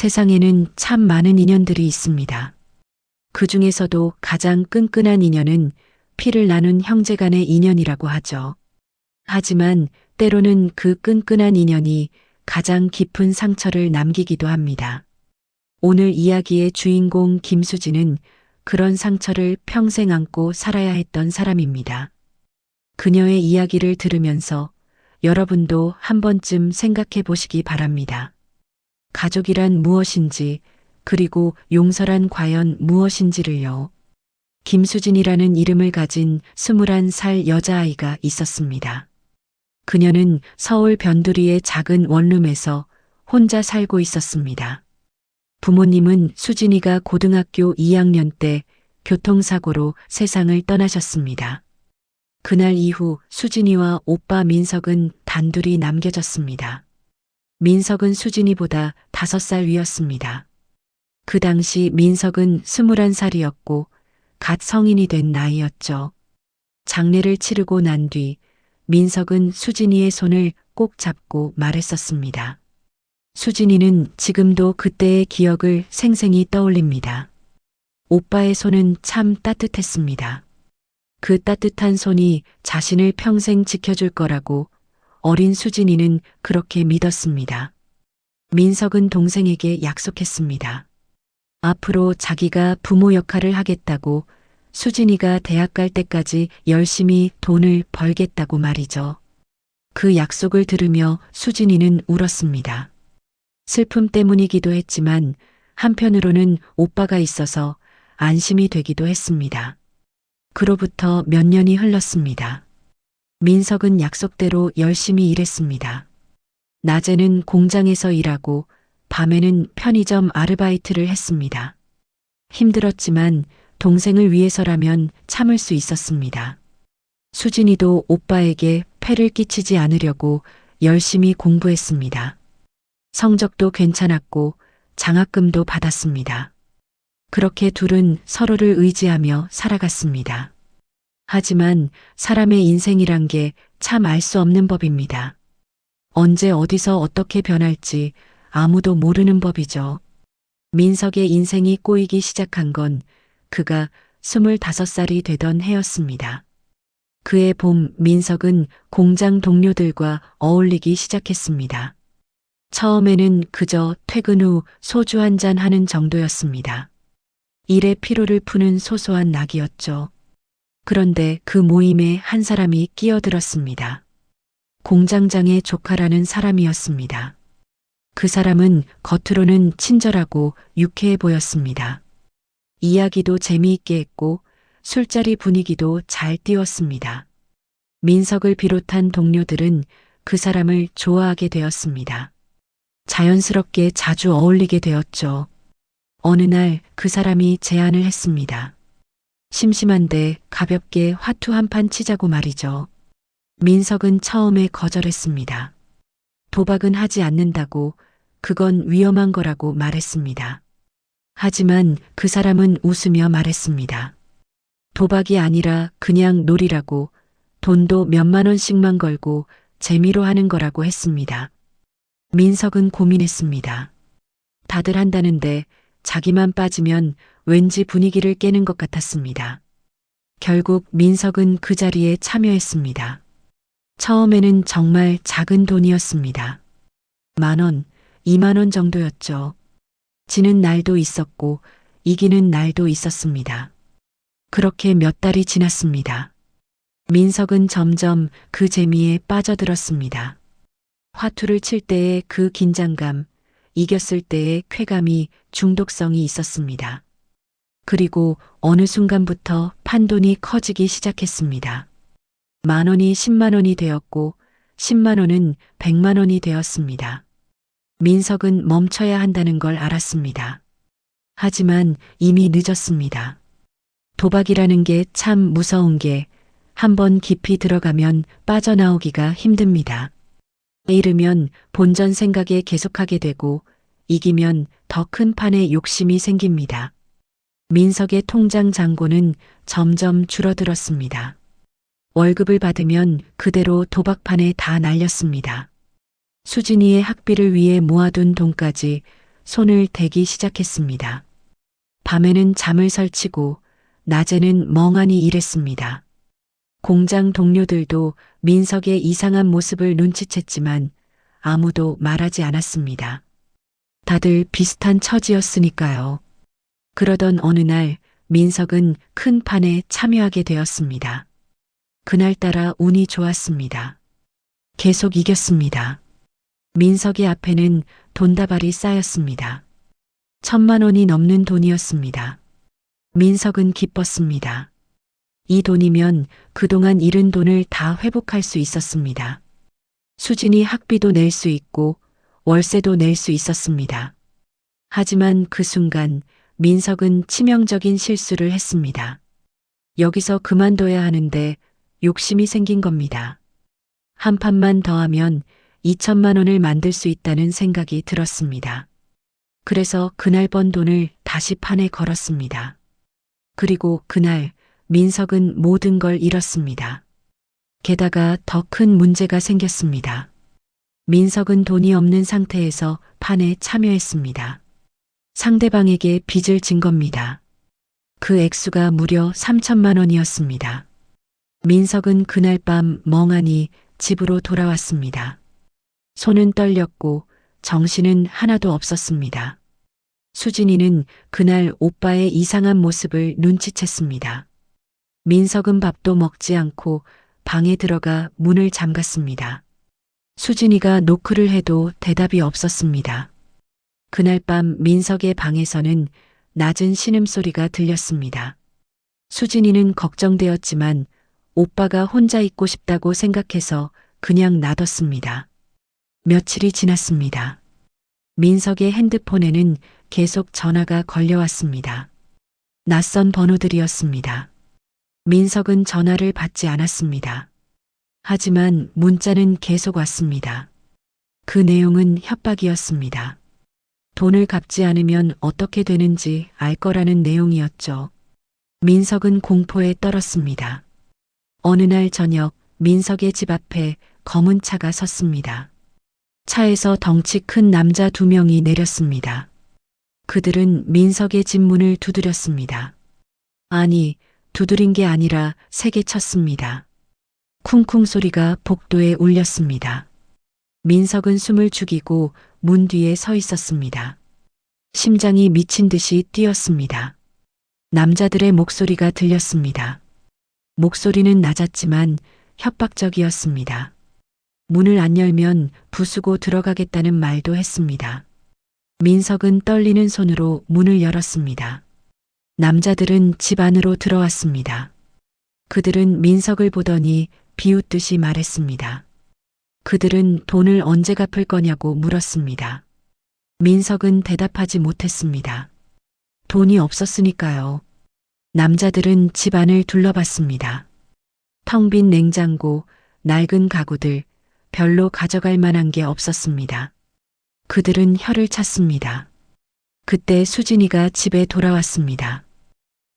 세상에는 참 많은 인연들이 있습니다. 그 중에서도 가장 끈끈한 인연은 피를 나눈 형제 간의 인연이라고 하죠. 하지만 때로는 그 끈끈한 인연이 가장 깊은 상처를 남기기도 합니다. 오늘 이야기의 주인공 김수진은 그런 상처를 평생 안고 살아야 했던 사람입니다. 그녀의 이야기를 들으면서 여러분도 한 번쯤 생각해 보시기 바랍니다. 가족이란 무엇인지, 그리고 용서란 과연 무엇인지를요. 김수진이라는 이름을 가진 21살 여자아이가 있었습니다. 그녀는 서울 변두리의 작은 원룸에서 혼자 살고 있었습니다. 부모님은 수진이가 고등학교 2학년 때 교통사고로 세상을 떠나셨습니다. 그날 이후 수진이와 오빠 민석은 단둘이 남겨졌습니다. 민석은 수진이보다 5살 위였습니다. 그 당시 민석은 21살이었고 갓 성인이 된 나이였죠. 장례를 치르고 난 뒤 민석은 수진이의 손을 꼭 잡고 말했었습니다. 수진이는 지금도 그때의 기억을 생생히 떠올립니다. 오빠의 손은 참 따뜻했습니다. 그 따뜻한 손이 자신을 평생 지켜줄 거라고 어린 수진이는 그렇게 믿었습니다. 민석은 동생에게 약속했습니다. 앞으로 자기가 부모 역할을 하겠다고 수진이가 대학 갈 때까지 열심히 돈을 벌겠다고 말이죠. 그 약속을 들으며 수진이는 울었습니다. 슬픔 때문이기도 했지만 한편으로는 오빠가 있어서 안심이 되기도 했습니다. 그로부터 몇 년이 흘렀습니다. 민석은 약속대로 열심히 일했습니다. 낮에는 공장에서 일하고 밤에는 편의점 아르바이트를 했습니다. 힘들었지만 동생을 위해서라면 참을 수 있었습니다. 수진이도 오빠에게 폐를 끼치지 않으려고 열심히 공부했습니다. 성적도 괜찮았고 장학금도 받았습니다. 그렇게 둘은 서로를 의지하며 살아갔습니다. 하지만 사람의 인생이란 게 참 알 수 없는 법입니다. 언제 어디서 어떻게 변할지 아무도 모르는 법이죠. 민석의 인생이 꼬이기 시작한 건 그가 25살이 되던 해였습니다. 그해 봄 민석은 공장 동료들과 어울리기 시작했습니다. 처음에는 그저 퇴근 후 소주 한잔 하는 정도였습니다. 일의 피로를 푸는 소소한 낙이었죠. 그런데 그 모임에 한 사람이 끼어들었습니다. 공장장의 조카라는 사람이었습니다. 그 사람은 겉으로는 친절하고 유쾌해 보였습니다. 이야기도 재미있게 했고 술자리 분위기도 잘 띄웠습니다. 민석을 비롯한 동료들은 그 사람을 좋아하게 되었습니다. 자연스럽게 자주 어울리게 되었죠. 어느 날 그 사람이 제안을 했습니다. 심심한데 가볍게 화투 한 판 치자고 말이죠. 민석은 처음에 거절했습니다. 도박은 하지 않는다고, 그건 위험한 거라고 말했습니다. 하지만 그 사람은 웃으며 말했습니다. 도박이 아니라 그냥 놀이라고, 돈도 몇만 원씩만 걸고 재미로 하는 거라고 했습니다. 민석은 고민했습니다. 다들 한다는데 자기만 빠지면 왠지 분위기를 깨는 것 같았습니다. 결국 민석은 그 자리에 참여했습니다. 처음에는 정말 작은 돈이었습니다. 10,000원, 20,000원 정도였죠. 지는 날도 있었고 이기는 날도 있었습니다. 그렇게 몇 달이 지났습니다. 민석은 점점 그 재미에 빠져들었습니다. 화투를 칠 때의 그 긴장감, 이겼을 때의 쾌감이 중독성이 있었습니다. 그리고 어느 순간부터 판돈이 커지기 시작했습니다. 10,000원이 10만 원이 되었고 10만 원은 100만 원이 되었습니다. 민석은 멈춰야 한다는 걸 알았습니다. 하지만 이미 늦었습니다. 도박이라는 게 참 무서운 게 한번 깊이 들어가면 빠져나오기가 힘듭니다. 잃으면 본전 생각에 계속하게 되고 이기면 더 큰 판에 욕심이 생깁니다. 민석의 통장 잔고는 점점 줄어들었습니다. 월급을 받으면 그대로 도박판에 다 날렸습니다. 수진이의 학비를 위해 모아둔 돈까지 손을 대기 시작했습니다. 밤에는 잠을 설치고 낮에는 멍하니 일했습니다. 공장 동료들도 민석의 이상한 모습을 눈치챘지만 아무도 말하지 않았습니다. 다들 비슷한 처지였으니까요. 그러던 어느 날 민석은 큰 판에 참여하게 되었습니다. 그날따라 운이 좋았습니다. 계속 이겼습니다. 민석의 앞에는 돈다발이 쌓였습니다. 1,000만 원이 넘는 돈이었습니다. 민석은 기뻤습니다. 이 돈이면 그동안 잃은 돈을 다 회복할 수 있었습니다. 수진이 학비도 낼 수 있고 월세도 낼 수 있었습니다. 하지만 그 순간 민석은 치명적인 실수를 했습니다. 여기서 그만둬야 하는데 욕심이 생긴 겁니다. 한 판만 더 하면 2,000만 원을 만들 수 있다는 생각이 들었습니다. 그래서 그날 번 돈을 다시 판에 걸었습니다. 그리고 그날 민석은 모든 걸 잃었습니다. 게다가 더 큰 문제가 생겼습니다. 민석은 돈이 없는 상태에서 판에 참여했습니다. 상대방에게 빚을 진 겁니다. 그 액수가 무려 3,000만 원이었습니다. 민석은 그날 밤 멍하니 집으로 돌아왔습니다. 손은 떨렸고 정신은 하나도 없었습니다. 수진이는 그날 오빠의 이상한 모습을 눈치챘습니다. 민석은 밥도 먹지 않고 방에 들어가 문을 잠갔습니다. 수진이가 노크를 해도 대답이 없었습니다. 그날 밤 민석의 방에서는 낮은 신음소리가 들렸습니다. 수진이는 걱정되었지만 오빠가 혼자 있고 싶다고 생각해서 그냥 놔뒀습니다. 며칠이 지났습니다. 민석의 핸드폰에는 계속 전화가 걸려왔습니다. 낯선 번호들이었습니다. 민석은 전화를 받지 않았습니다. 하지만 문자는 계속 왔습니다. 그 내용은 협박이었습니다. 돈을 갚지 않으면 어떻게 되는지 알 거라는 내용이었죠. 민석은 공포에 떨었습니다. 어느 날 저녁 민석의 집 앞에 검은 차가 섰습니다. 차에서 덩치 큰 남자 2명이 내렸습니다. 그들은 민석의 집 문을 두드렸습니다. 아니, 두드린 게 아니라 세게 쳤습니다. 쿵쿵 소리가 복도에 울렸습니다. 민석은 숨을 죽이고 문 뒤에 서 있었습니다. 심장이 미친 듯이 뛰었습니다. 남자들의 목소리가 들렸습니다. 목소리는 낮았지만 협박적이었습니다. 문을 안 열면 부수고 들어가겠다는 말도 했습니다. 민석은 떨리는 손으로 문을 열었습니다. 남자들은 집 안으로 들어왔습니다. 그들은 민석을 보더니 비웃듯이 말했습니다. 그들은 돈을 언제 갚을 거냐고 물었습니다. 민석은 대답하지 못했습니다. 돈이 없었으니까요. 남자들은 집 안을 둘러봤습니다. 텅 빈 냉장고, 낡은 가구들, 별로 가져갈 만한 게 없었습니다. 그들은 혀를 찼습니다. 그때 수진이가 집에 돌아왔습니다.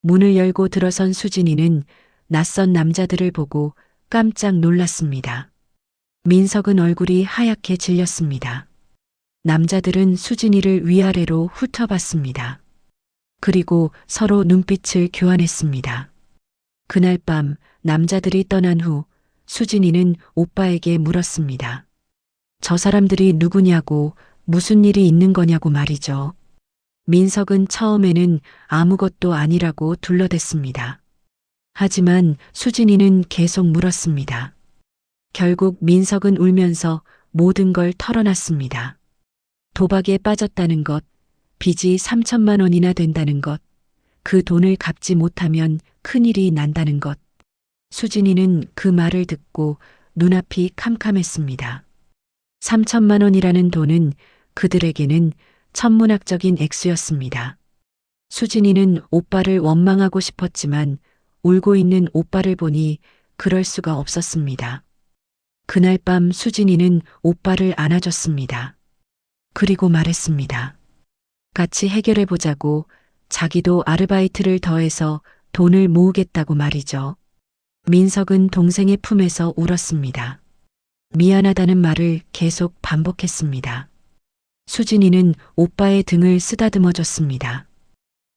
문을 열고 들어선 수진이는 낯선 남자들을 보고 깜짝 놀랐습니다. 민석은 얼굴이 하얗게 질렸습니다. 남자들은 수진이를 위아래로 훑어봤습니다. 그리고 서로 눈빛을 교환했습니다. 그날 밤 남자들이 떠난 후 수진이는 오빠에게 물었습니다. 저 사람들이 누구냐고, 무슨 일이 있는 거냐고 말이죠. 민석은 처음에는 아무것도 아니라고 둘러댔습니다. 하지만 수진이는 계속 물었습니다. 결국 민석은 울면서 모든 걸 털어놨습니다. 도박에 빠졌다는 것, 빚이 3,000만 원이나 된다는 것, 그 돈을 갚지 못하면 큰일이 난다는 것. 수진이는 그 말을 듣고 눈앞이 캄캄했습니다. 3,000만 원이라는 돈은 그들에게는 천문학적인 액수였습니다. 수진이는 오빠를 원망하고 싶었지만 울고 있는 오빠를 보니 그럴 수가 없었습니다. 그날 밤 수진이는 오빠를 안아줬습니다. 그리고 말했습니다. 같이 해결해보자고, 자기도 아르바이트를 더해서 돈을 모으겠다고 말이죠. 민석은 동생의 품에서 울었습니다. 미안하다는 말을 계속 반복했습니다. 수진이는 오빠의 등을 쓰다듬어 줬습니다.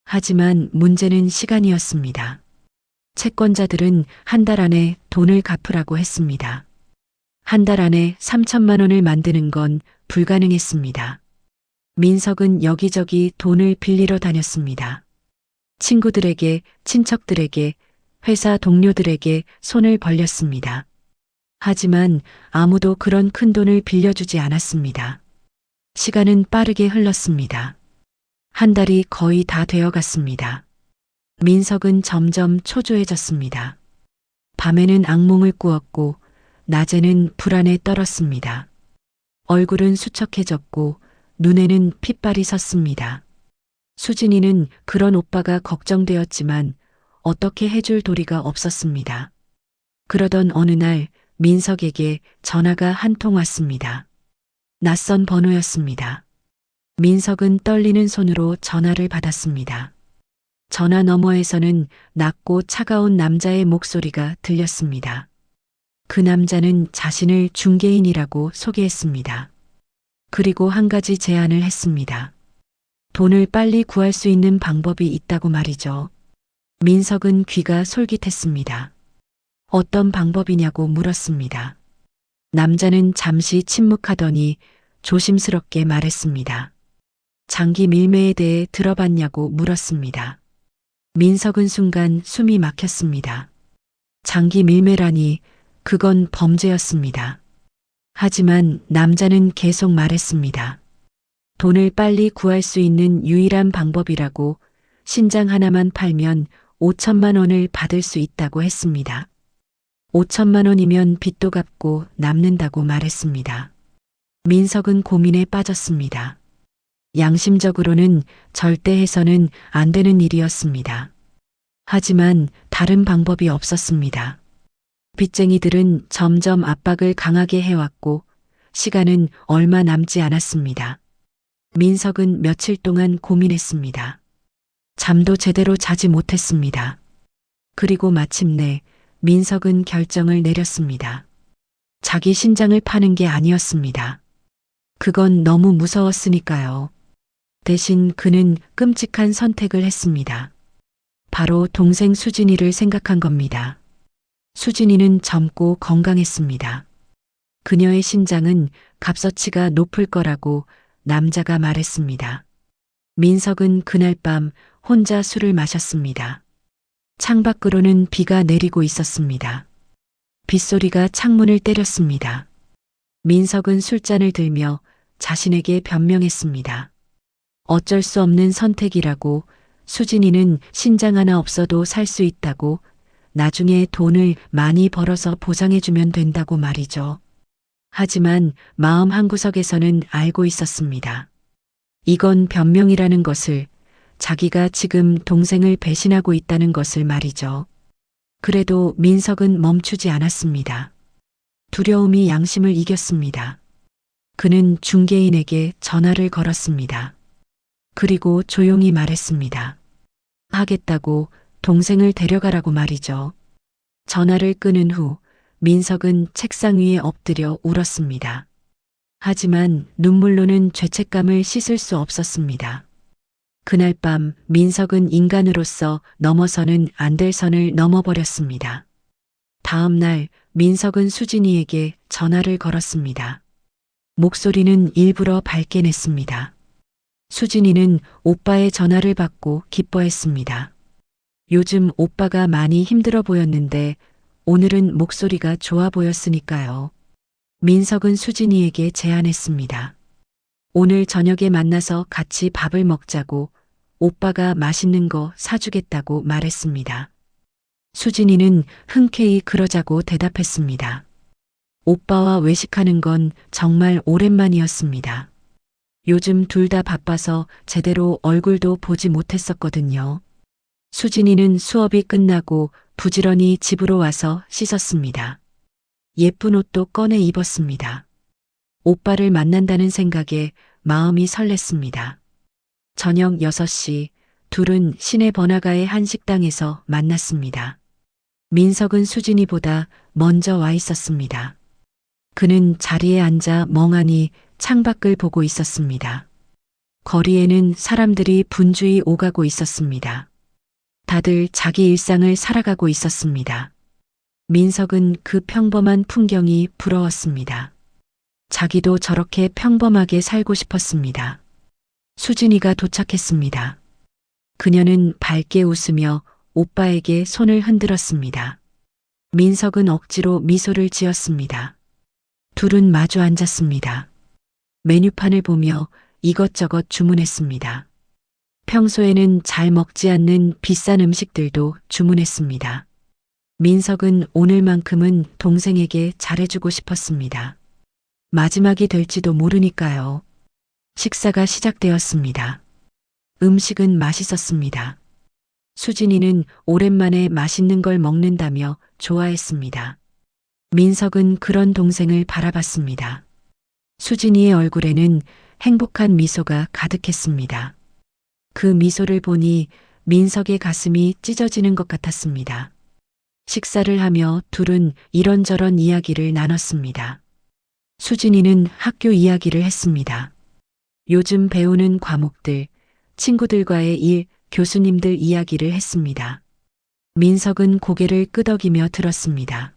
하지만 문제는 시간이었습니다. 채권자들은 한 달 안에 돈을 갚으라고 했습니다. 한 달 안에 3천만 원을 만드는 건 불가능했습니다. 민석은 여기저기 돈을 빌리러 다녔습니다. 친구들에게, 친척들에게, 회사 동료들에게 손을 벌렸습니다. 하지만 아무도 그런 큰 돈을 빌려주지 않았습니다. 시간은 빠르게 흘렀습니다. 한 달이 거의 다 되어 갔습니다. 민석은 점점 초조해졌습니다. 밤에는 악몽을 꾸었고, 낮에는 불안에 떨었습니다. 얼굴은 수척해졌고, 눈에는 핏발이 섰습니다. 수진이는 그런 오빠가 걱정되었지만 어떻게 해줄 도리가 없었습니다. 그러던 어느 날 민석에게 전화가 한 통 왔습니다. 낯선 번호였습니다. 민석은 떨리는 손으로 전화를 받았습니다. 전화 너머에서는 낮고 차가운 남자의 목소리가 들렸습니다. 그 남자는 자신을 중개인이라고 소개했습니다. 그리고 한 가지 제안을 했습니다. 돈을 빨리 구할 수 있는 방법이 있다고 말이죠. 민석은 귀가 솔깃했습니다. 어떤 방법이냐고 물었습니다. 남자는 잠시 침묵하더니 조심스럽게 말했습니다. 장기 밀매에 대해 들어봤냐고 물었습니다. 민석은 순간 숨이 막혔습니다. 장기 밀매라니 그건 범죄였습니다. 하지만 남자는 계속 말했습니다. 돈을 빨리 구할 수 있는 유일한 방법이라고 신장 하나만 팔면 5천만 원을 받을 수 있다고 했습니다. 5천만 원이면 빚도 갚고 남는다고 말했습니다. 민석은 고민에 빠졌습니다. 양심적으로는 절대 해서는 안 되는 일이었습니다. 하지만 다른 방법이 없었습니다. 빚쟁이들은 점점 압박을 강하게 해왔고 시간은 얼마 남지 않았습니다. 민석은 며칠 동안 고민했습니다. 잠도 제대로 자지 못했습니다. 그리고 마침내 민석은 결정을 내렸습니다. 자기 신장을 파는 게 아니었습니다. 그건 너무 무서웠으니까요. 대신 그는 끔찍한 선택을 했습니다. 바로 동생 수진이를 생각한 겁니다. 수진이는 젊고 건강했습니다. 그녀의 신장은 값어치가 높을 거라고 남자가 말했습니다. 민석은 그날 밤 혼자 술을 마셨습니다. 창밖으로는 비가 내리고 있었습니다. 빗소리가 창문을 때렸습니다. 민석은 술잔을 들며 자신에게 변명했습니다. 어쩔 수 없는 선택이라고, 수진이는 신장 하나 없어도 살 수 있다고, 나중에 돈을 많이 벌어서 보장해주면 된다고 말이죠. 하지만 마음 한구석에서는 알고 있었습니다. 이건 변명이라는 것을, 자기가 지금 동생을 배신하고 있다는 것을 말이죠. 그래도 민석은 멈추지 않았습니다. 두려움이 양심을 이겼습니다. 그는 중개인에게 전화를 걸었습니다. 그리고 조용히 말했습니다. 하겠다고, 동생을 데려가라고 말이죠. 전화를 끊은 후 민석은 책상 위에 엎드려 울었습니다. 하지만 눈물로는 죄책감을 씻을 수 없었습니다. 그날 밤 민석은 인간으로서 넘어서는 안 될 선을 넘어버렸습니다. 다음 날 민석은 수진이에게 전화를 걸었습니다. 목소리는 일부러 밝게 냈습니다. 수진이는 오빠의 전화를 받고 기뻐했습니다. 요즘 오빠가 많이 힘들어 보였는데 오늘은 목소리가 좋아 보였으니까요. 민석은 수진이에게 제안했습니다. 오늘 저녁에 만나서 같이 밥을 먹자고, 오빠가 맛있는 거 사주겠다고 말했습니다. 수진이는 흔쾌히 그러자고 대답했습니다. 오빠와 외식하는 건 정말 오랜만이었습니다. 요즘 둘 다 바빠서 제대로 얼굴도 보지 못했었거든요. 수진이는 수업이 끝나고 부지런히 집으로 와서 씻었습니다. 예쁜 옷도 꺼내 입었습니다. 오빠를 만난다는 생각에 마음이 설렜습니다. 저녁 6시 둘은 시내 번화가의 한 식당에서 만났습니다. 민석은 수진이보다 먼저 와 있었습니다. 그는 자리에 앉아 멍하니 창밖을 보고 있었습니다. 거리에는 사람들이 분주히 오가고 있었습니다. 다들 자기 일상을 살아가고 있었습니다. 민석은 그 평범한 풍경이 부러웠습니다. 자기도 저렇게 평범하게 살고 싶었습니다. 수진이가 도착했습니다. 그녀는 밝게 웃으며 오빠에게 손을 흔들었습니다. 민석은 억지로 미소를 지었습니다. 둘은 마주 앉았습니다. 메뉴판을 보며 이것저것 주문했습니다. 평소에는 잘 먹지 않는 비싼 음식들도 주문했습니다. 민석은 오늘만큼은 동생에게 잘해주고 싶었습니다. 마지막이 될지도 모르니까요. 식사가 시작되었습니다. 음식은 맛있었습니다. 수진이는 오랜만에 맛있는 걸 먹는다며 좋아했습니다. 민석은 그런 동생을 바라봤습니다. 수진이의 얼굴에는 행복한 미소가 가득했습니다. 그 미소를 보니 민석의 가슴이 찢어지는 것 같았습니다. 식사를 하며 둘은 이런저런 이야기를 나눴습니다. 수진이는 학교 이야기를 했습니다. 요즘 배우는 과목들, 친구들과의 일, 교수님들 이야기를 했습니다. 민석은 고개를 끄덕이며 들었습니다.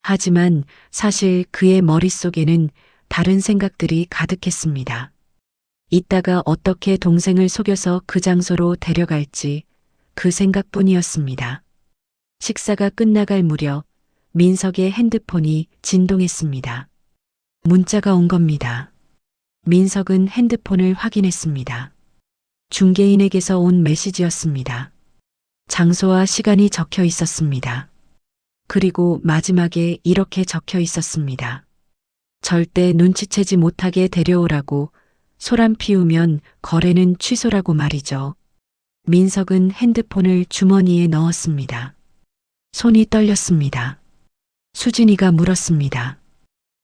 하지만 사실 그의 머릿속에는 다른 생각들이 가득했습니다. 이따가 어떻게 동생을 속여서 그 장소로 데려갈지 그 생각뿐이었습니다. 식사가 끝나갈 무렵 민석의 핸드폰이 진동했습니다. 문자가 온 겁니다. 민석은 핸드폰을 확인했습니다. 중개인에게서 온 메시지였습니다. 장소와 시간이 적혀 있었습니다. 그리고 마지막에 이렇게 적혀 있었습니다. 절대 눈치채지 못하게 데려오라고, 소란 피우면 거래는 취소라고 말이죠. 민석은 핸드폰을 주머니에 넣었습니다. 손이 떨렸습니다. 수진이가 물었습니다.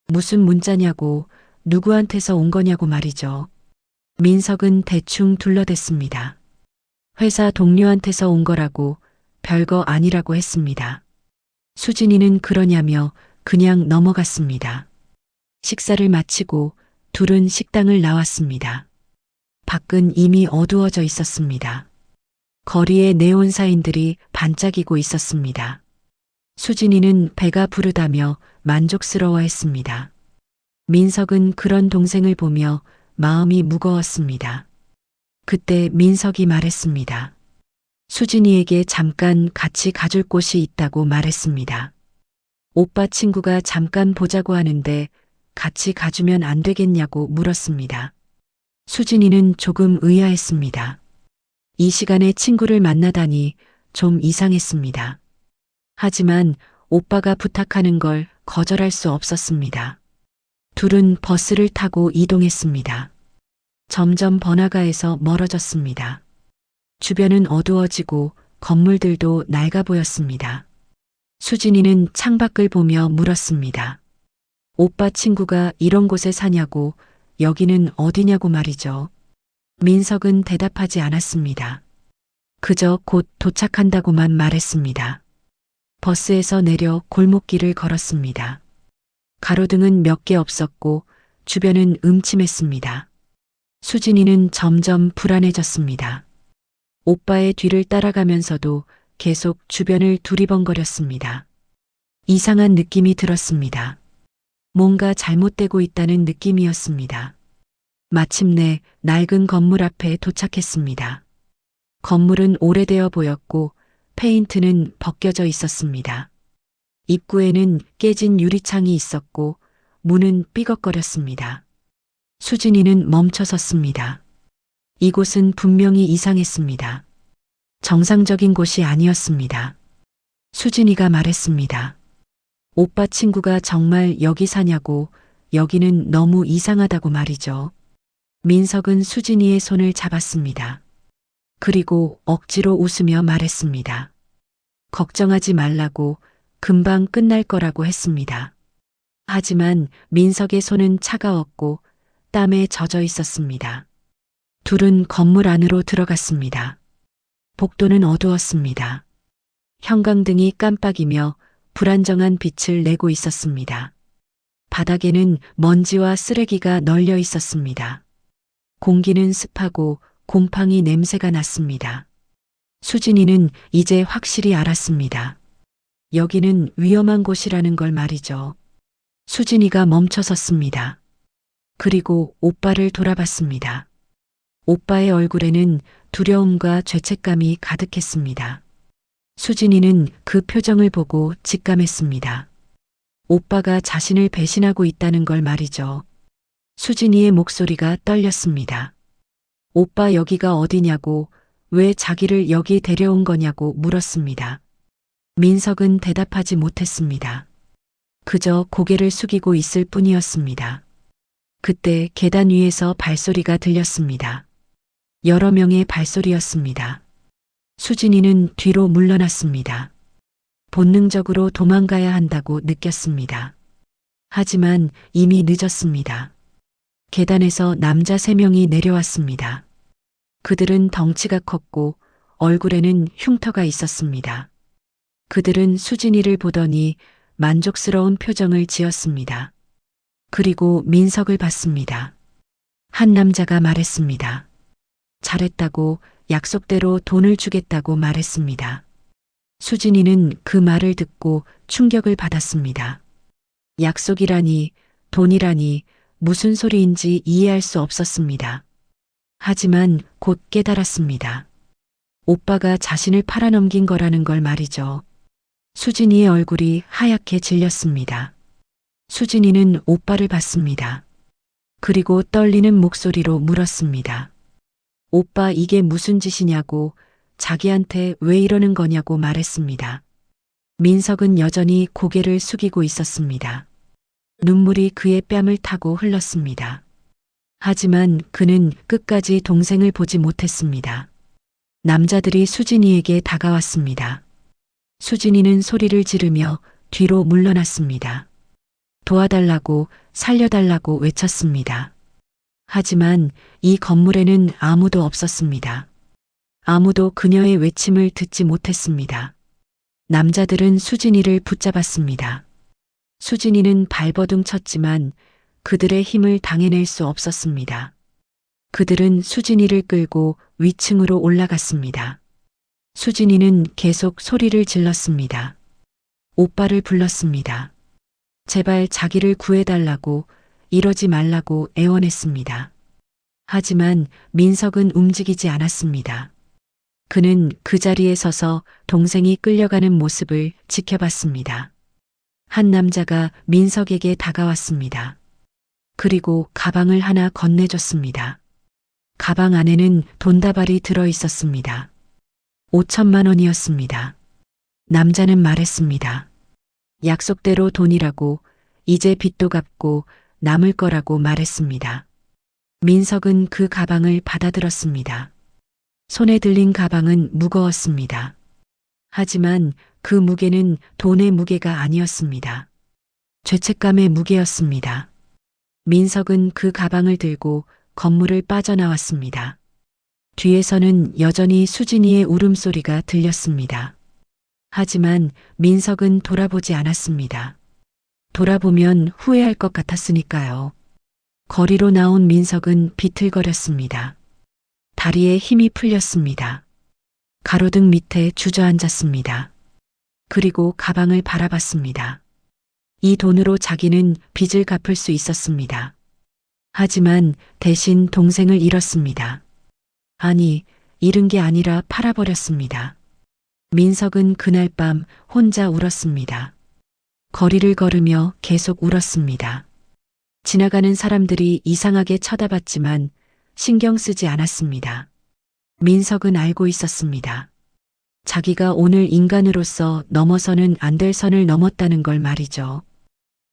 무슨 문자냐고, 누구한테서 온 거냐고 말이죠. 민석은 대충 둘러댔습니다. 회사 동료한테서 온 거라고, 별거 아니라고 했습니다. 수진이는 그러냐며 그냥 넘어갔습니다. 식사를 마치고 둘은 식당을 나왔습니다. 밖은 이미 어두워져 있었습니다. 거리에 네온 사인들이 반짝이고 있었습니다. 수진이는 배가 부르다며 만족스러워했습니다. 민석은 그런 동생을 보며 마음이 무거웠습니다. 그때 민석이 말했습니다. 수진이에게 잠깐 같이 가줄 곳이 있다고 말했습니다. 오빠 친구가 잠깐 보자고 하는데 같이 가주면 안 되겠냐고 물었습니다. 수진이는 조금 의아했습니다. 이 시간에 친구를 만나다니 좀 이상했습니다. 하지만 오빠가 부탁하는 걸 거절할 수 없었습니다. 둘은 버스를 타고 이동했습니다. 점점 번화가에서 멀어졌습니다. 주변은 어두워지고 건물들도 낡아 보였습니다. 수진이는 창밖을 보며 물었습니다. 오빠 친구가 이런 곳에 사냐고, 여기는 어디냐고 말이죠. 민석은 대답하지 않았습니다. 그저 곧 도착한다고만 말했습니다. 버스에서 내려 골목길을 걸었습니다. 가로등은 몇 개 없었고 주변은 음침했습니다. 수진이는 점점 불안해졌습니다. 오빠의 뒤를 따라가면서도 계속 주변을 두리번거렸습니다. 이상한 느낌이 들었습니다. 뭔가 잘못되고 있다는 느낌이었습니다. 마침내 낡은 건물 앞에 도착했습니다. 건물은 오래되어 보였고 페인트는 벗겨져 있었습니다. 입구에는 깨진 유리창이 있었고 문은 삐걱거렸습니다. 수진이는 멈춰섰습니다. 이곳은 분명히 이상했습니다. 정상적인 곳이 아니었습니다. 수진이가 말했습니다. 오빠 친구가 정말 여기 사냐고, 여기는 너무 이상하다고 말이죠. 민석은 수진이의 손을 잡았습니다. 그리고 억지로 웃으며 말했습니다. 걱정하지 말라고, 금방 끝날 거라고 했습니다. 하지만 민석의 손은 차가웠고 땀에 젖어 있었습니다. 둘은 건물 안으로 들어갔습니다. 복도는 어두웠습니다. 형광등이 깜빡이며 불안정한 빛을 내고 있었습니다. 바닥에는 먼지와 쓰레기가 널려 있었습니다. 공기는 습하고 곰팡이 냄새가 났습니다. 수진이는 이제 확실히 알았습니다. 여기는 위험한 곳이라는 걸 말이죠. 수진이가 멈춰섰습니다. 그리고 오빠를 돌아봤습니다. 오빠의 얼굴에는 두려움과 죄책감이 가득했습니다. 수진이는 그 표정을 보고 직감했습니다. 오빠가 자신을 배신하고 있다는 걸 말이죠. 수진이의 목소리가 떨렸습니다. 오빠 여기가 어디냐고, 왜 자기를 여기 데려온 거냐고 물었습니다. 민석은 대답하지 못했습니다. 그저 고개를 숙이고 있을 뿐이었습니다. 그때 계단 위에서 발소리가 들렸습니다. 여러 명의 발소리였습니다. 수진이는 뒤로 물러났습니다. 본능적으로 도망가야 한다고 느꼈습니다. 하지만 이미 늦었습니다. 계단에서 남자 3명이 내려왔습니다. 그들은 덩치가 컸고 얼굴에는 흉터가 있었습니다. 그들은 수진이를 보더니 만족스러운 표정을 지었습니다. 그리고 민석을 봤습니다. 한 남자가 말했습니다. 잘했다고, 약속대로 돈을 주겠다고 말했습니다. 수진이는 그 말을 듣고 충격을 받았습니다. 약속이라니, 돈이라니, 무슨 소리인지 이해할 수 없었습니다. 하지만 곧 깨달았습니다. 오빠가 자신을 팔아넘긴 거라는 걸 말이죠. 수진이의 얼굴이 하얗게 질렸습니다. 수진이는 오빠를 봤습니다. 그리고 떨리는 목소리로 물었습니다. 오빠 이게 무슨 짓이냐고, 자기한테 왜 이러는 거냐고 말했습니다. 민석은 여전히 고개를 숙이고 있었습니다. 눈물이 그의 뺨을 타고 흘렀습니다. 하지만 그는 끝까지 동생을 보지 못했습니다. 남자들이 수진이에게 다가왔습니다. 수진이는 소리를 지르며 뒤로 물러났습니다. 도와달라고, 살려달라고 외쳤습니다. 하지만 이 건물에는 아무도 없었습니다. 아무도 그녀의 외침을 듣지 못했습니다. 남자들은 수진이를 붙잡았습니다. 수진이는 발버둥 쳤지만 그들의 힘을 당해낼 수 없었습니다. 그들은 수진이를 끌고 위층으로 올라갔습니다. 수진이는 계속 소리를 질렀습니다. 오빠를 불렀습니다. 제발 자기를 구해달라고, 이러지 말라고 애원했습니다. 하지만 민석은 움직이지 않았습니다. 그는 그 자리에 서서 동생이 끌려가는 모습을 지켜봤습니다. 한 남자가 민석에게 다가왔습니다. 그리고 가방을 하나 건네줬습니다. 가방 안에는 돈다발이 들어 있었습니다. 5천만 원이었습니다. 남자는 말했습니다. 약속대로 돈이라고, 이제 빚도 갚고 남을 거라고 말했습니다. 민석은 그 가방을 받아들었습니다. 손에 들린 가방은 무거웠습니다. 하지만 그 무게는 돈의 무게가 아니었습니다. 죄책감의 무게였습니다. 민석은 그 가방을 들고 건물을 빠져나왔습니다. 뒤에서는 여전히 수진이의 울음소리가 들렸습니다. 하지만 민석은 돌아보지 않았습니다. 돌아보면 후회할 것 같았으니까요. 거리로 나온 민석은 비틀거렸습니다. 다리에 힘이 풀렸습니다. 가로등 밑에 주저앉았습니다. 그리고 가방을 바라봤습니다. 이 돈으로 자기는 빚을 갚을 수 있었습니다. 하지만 대신 동생을 잃었습니다. 아니, 잃은 게 아니라 팔아버렸습니다. 민석은 그날 밤 혼자 울었습니다. 거리를 걸으며 계속 울었습니다. 지나가는 사람들이 이상하게 쳐다봤지만 신경 쓰지 않았습니다. 민석은 알고 있었습니다. 자기가 오늘 인간으로서 넘어서는 안 될 선을 넘었다는 걸 말이죠.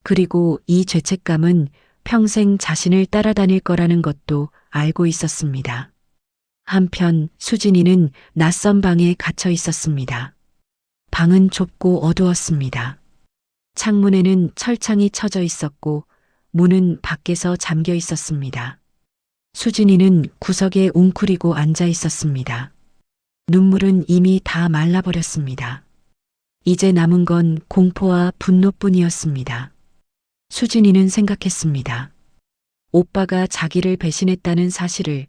그리고 이 죄책감은 평생 자신을 따라다닐 거라는 것도 알고 있었습니다. 한편 수진이는 낯선 방에 갇혀 있었습니다. 방은 좁고 어두웠습니다. 창문에는 철창이 쳐져 있었고 문은 밖에서 잠겨 있었습니다. 수진이는 구석에 웅크리고 앉아 있었습니다. 눈물은 이미 다 말라버렸습니다. 이제 남은 건 공포와 분노뿐이었습니다. 수진이는 생각했습니다. 오빠가 자기를 배신했다는 사실을,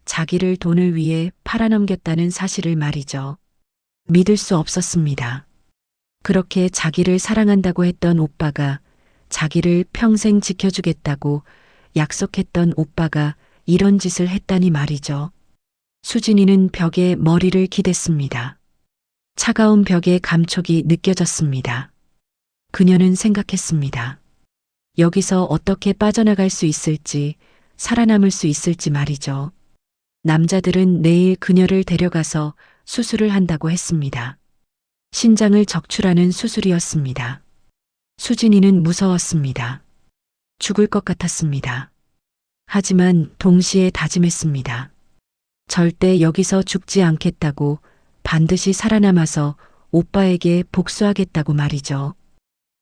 자기를 돈을 위해 팔아넘겼다는 사실을 말이죠. 믿을 수 없었습니다. 그렇게 자기를 사랑한다고 했던 오빠가, 자기를 평생 지켜주겠다고 약속했던 오빠가 이런 짓을 했다니 말이죠. 수진이는 벽에 머리를 기댔습니다. 차가운 벽의 감촉이 느껴졌습니다. 그녀는 생각했습니다. 여기서 어떻게 빠져나갈 수 있을지, 살아남을 수 있을지 말이죠. 남자들은 내일 그녀를 데려가서 수술을 한다고 했습니다. 신장을 적출하는 수술이었습니다. 수진이는 무서웠습니다. 죽을 것 같았습니다. 하지만 동시에 다짐했습니다. 절대 여기서 죽지 않겠다고, 반드시 살아남아서 오빠에게 복수하겠다고 말이죠.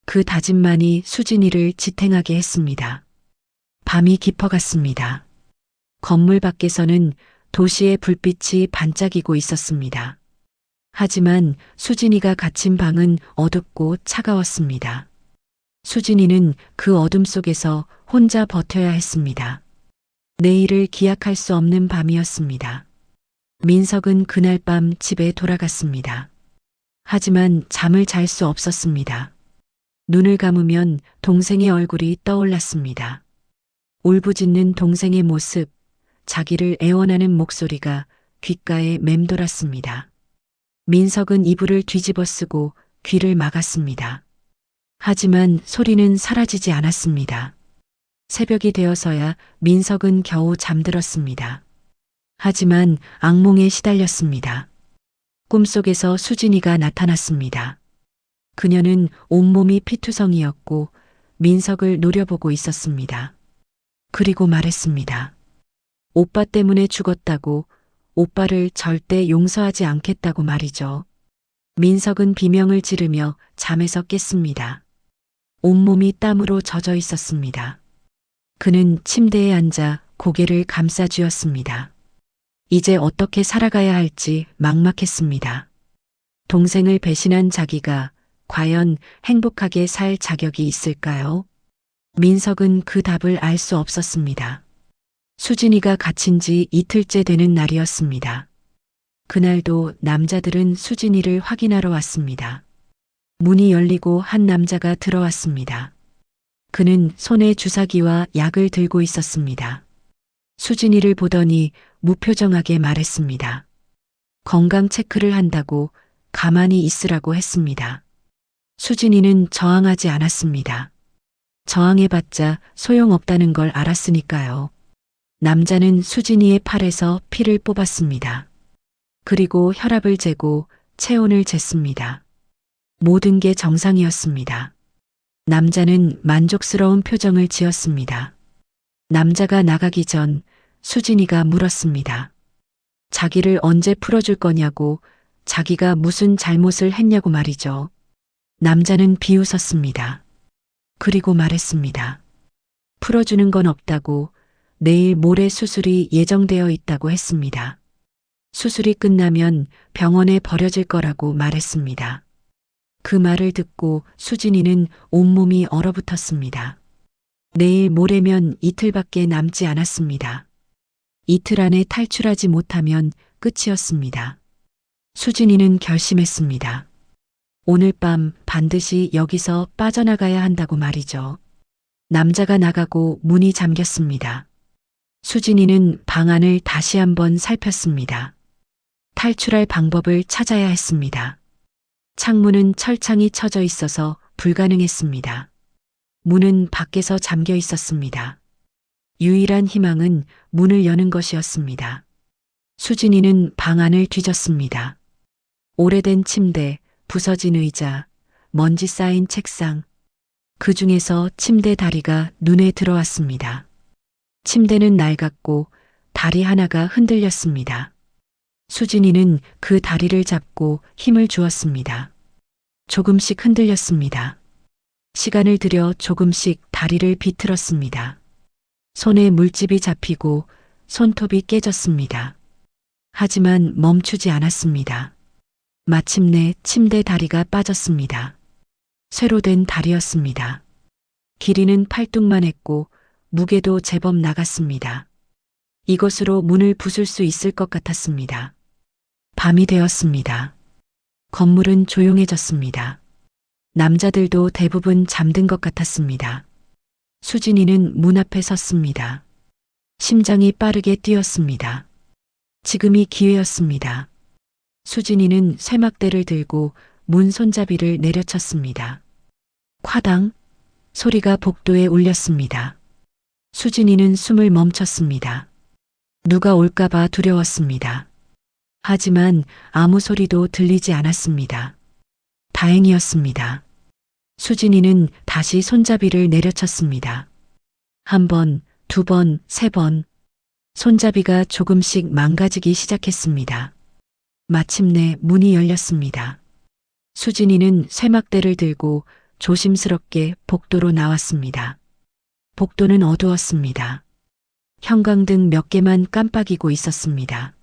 그 다짐만이 수진이를 지탱하게 했습니다. 밤이 깊어갔습니다. 건물 밖에서는 도시의 불빛이 반짝이고 있었습니다. 하지만 수진이가 갇힌 방은 어둡고 차가웠습니다. 수진이는 그 어둠 속에서 혼자 버텨야 했습니다. 내일을 기약할 수 없는 밤이었습니다. 민석은 그날 밤 집에 돌아갔습니다. 하지만 잠을 잘 수 없었습니다. 눈을 감으면 동생의 얼굴이 떠올랐습니다. 울부짖는 동생의 모습, 자기를 애원하는 목소리가 귓가에 맴돌았습니다. 민석은 이불을 뒤집어 쓰고 귀를 막았습니다. 하지만 소리는 사라지지 않았습니다. 새벽이 되어서야 민석은 겨우 잠들었습니다. 하지만 악몽에 시달렸습니다. 꿈속에서 수진이가 나타났습니다. 그녀는 온몸이 피투성이었고 민석을 노려보고 있었습니다. 그리고 말했습니다. 오빠 때문에 죽었다고, 오빠를 절대 용서하지 않겠다고 말이죠. 민석은 비명을 지르며 잠에서 깼습니다. 온몸이 땀으로 젖어 있었습니다. 그는 침대에 앉아 고개를 감싸쥐었습니다. 이제 어떻게 살아가야 할지 막막했습니다. 동생을 배신한 자기가 과연 행복하게 살 자격이 있을까요? 민석은 그 답을 알 수 없었습니다. 수진이가 갇힌 지 이틀째 되는 날이었습니다. 그날도 남자들은 수진이를 확인하러 왔습니다. 문이 열리고 한 남자가 들어왔습니다. 그는 손에 주사기와 약을 들고 있었습니다. 수진이를 보더니 무표정하게 말했습니다. 건강 체크를 한다고, 가만히 있으라고 했습니다. 수진이는 저항하지 않았습니다. 저항해봤자 소용없다는 걸 알았으니까요. 남자는 수진이의 팔에서 피를 뽑았습니다. 그리고 혈압을 재고 체온을 쟀습니다. 모든 게 정상이었습니다. 남자는 만족스러운 표정을 지었습니다. 남자가 나가기 전 수진이가 물었습니다. 자기를 언제 풀어줄 거냐고, 자기가 무슨 잘못을 했냐고 말이죠. 남자는 비웃었습니다. 그리고 말했습니다. 풀어주는 건 없다고, 내일 모레 수술이 예정되어 있다고 했습니다. 수술이 끝나면 병원에 버려질 거라고 말했습니다. 그 말을 듣고 수진이는 온몸이 얼어붙었습니다. 내일 모레면 이틀밖에 남지 않았습니다. 이틀 안에 탈출하지 못하면 끝이었습니다. 수진이는 결심했습니다. 오늘 밤 반드시 여기서 빠져나가야 한다고 말이죠. 남자가 나가고 문이 잠겼습니다. 수진이는 방 안을 다시 한번 살폈습니다. 탈출할 방법을 찾아야 했습니다. 창문은 철창이 쳐져 있어서 불가능했습니다. 문은 밖에서 잠겨 있었습니다. 유일한 희망은 문을 여는 것이었습니다. 수진이는 방 안을 뒤졌습니다. 오래된 침대, 부서진 의자, 먼지 쌓인 책상, 그 중에서 침대 다리가 눈에 들어왔습니다. 침대는 낡았고 다리 하나가 흔들렸습니다. 수진이는 그 다리를 잡고 힘을 주었습니다. 조금씩 흔들렸습니다. 시간을 들여 조금씩 다리를 비틀었습니다. 손에 물집이 잡히고 손톱이 깨졌습니다. 하지만 멈추지 않았습니다. 마침내 침대 다리가 빠졌습니다. 쇠로 된 다리였습니다. 길이는 팔뚝만 했고 무게도 제법 나갔습니다. 이것으로 문을 부술 수 있을 것 같았습니다. 밤이 되었습니다. 건물은 조용해졌습니다. 남자들도 대부분 잠든 것 같았습니다. 수진이는 문 앞에 섰습니다. 심장이 빠르게 뛰었습니다. 지금이 기회였습니다. 수진이는 쇠막대를 들고 문 손잡이를 내려쳤습니다. 콰당 소리가 복도에 울렸습니다. 수진이는 숨을 멈췄습니다. 누가 올까봐 두려웠습니다. 하지만 아무 소리도 들리지 않았습니다. 다행이었습니다. 수진이는 다시 손잡이를 내려쳤습니다. 한 번, 두 번, 세 번. 손잡이가 조금씩 망가지기 시작했습니다. 마침내 문이 열렸습니다. 수진이는 쇠막대를 들고 조심스럽게 복도로 나왔습니다. 복도는 어두웠습니다. 형광등 몇 개만 깜빡이고 있었습니다.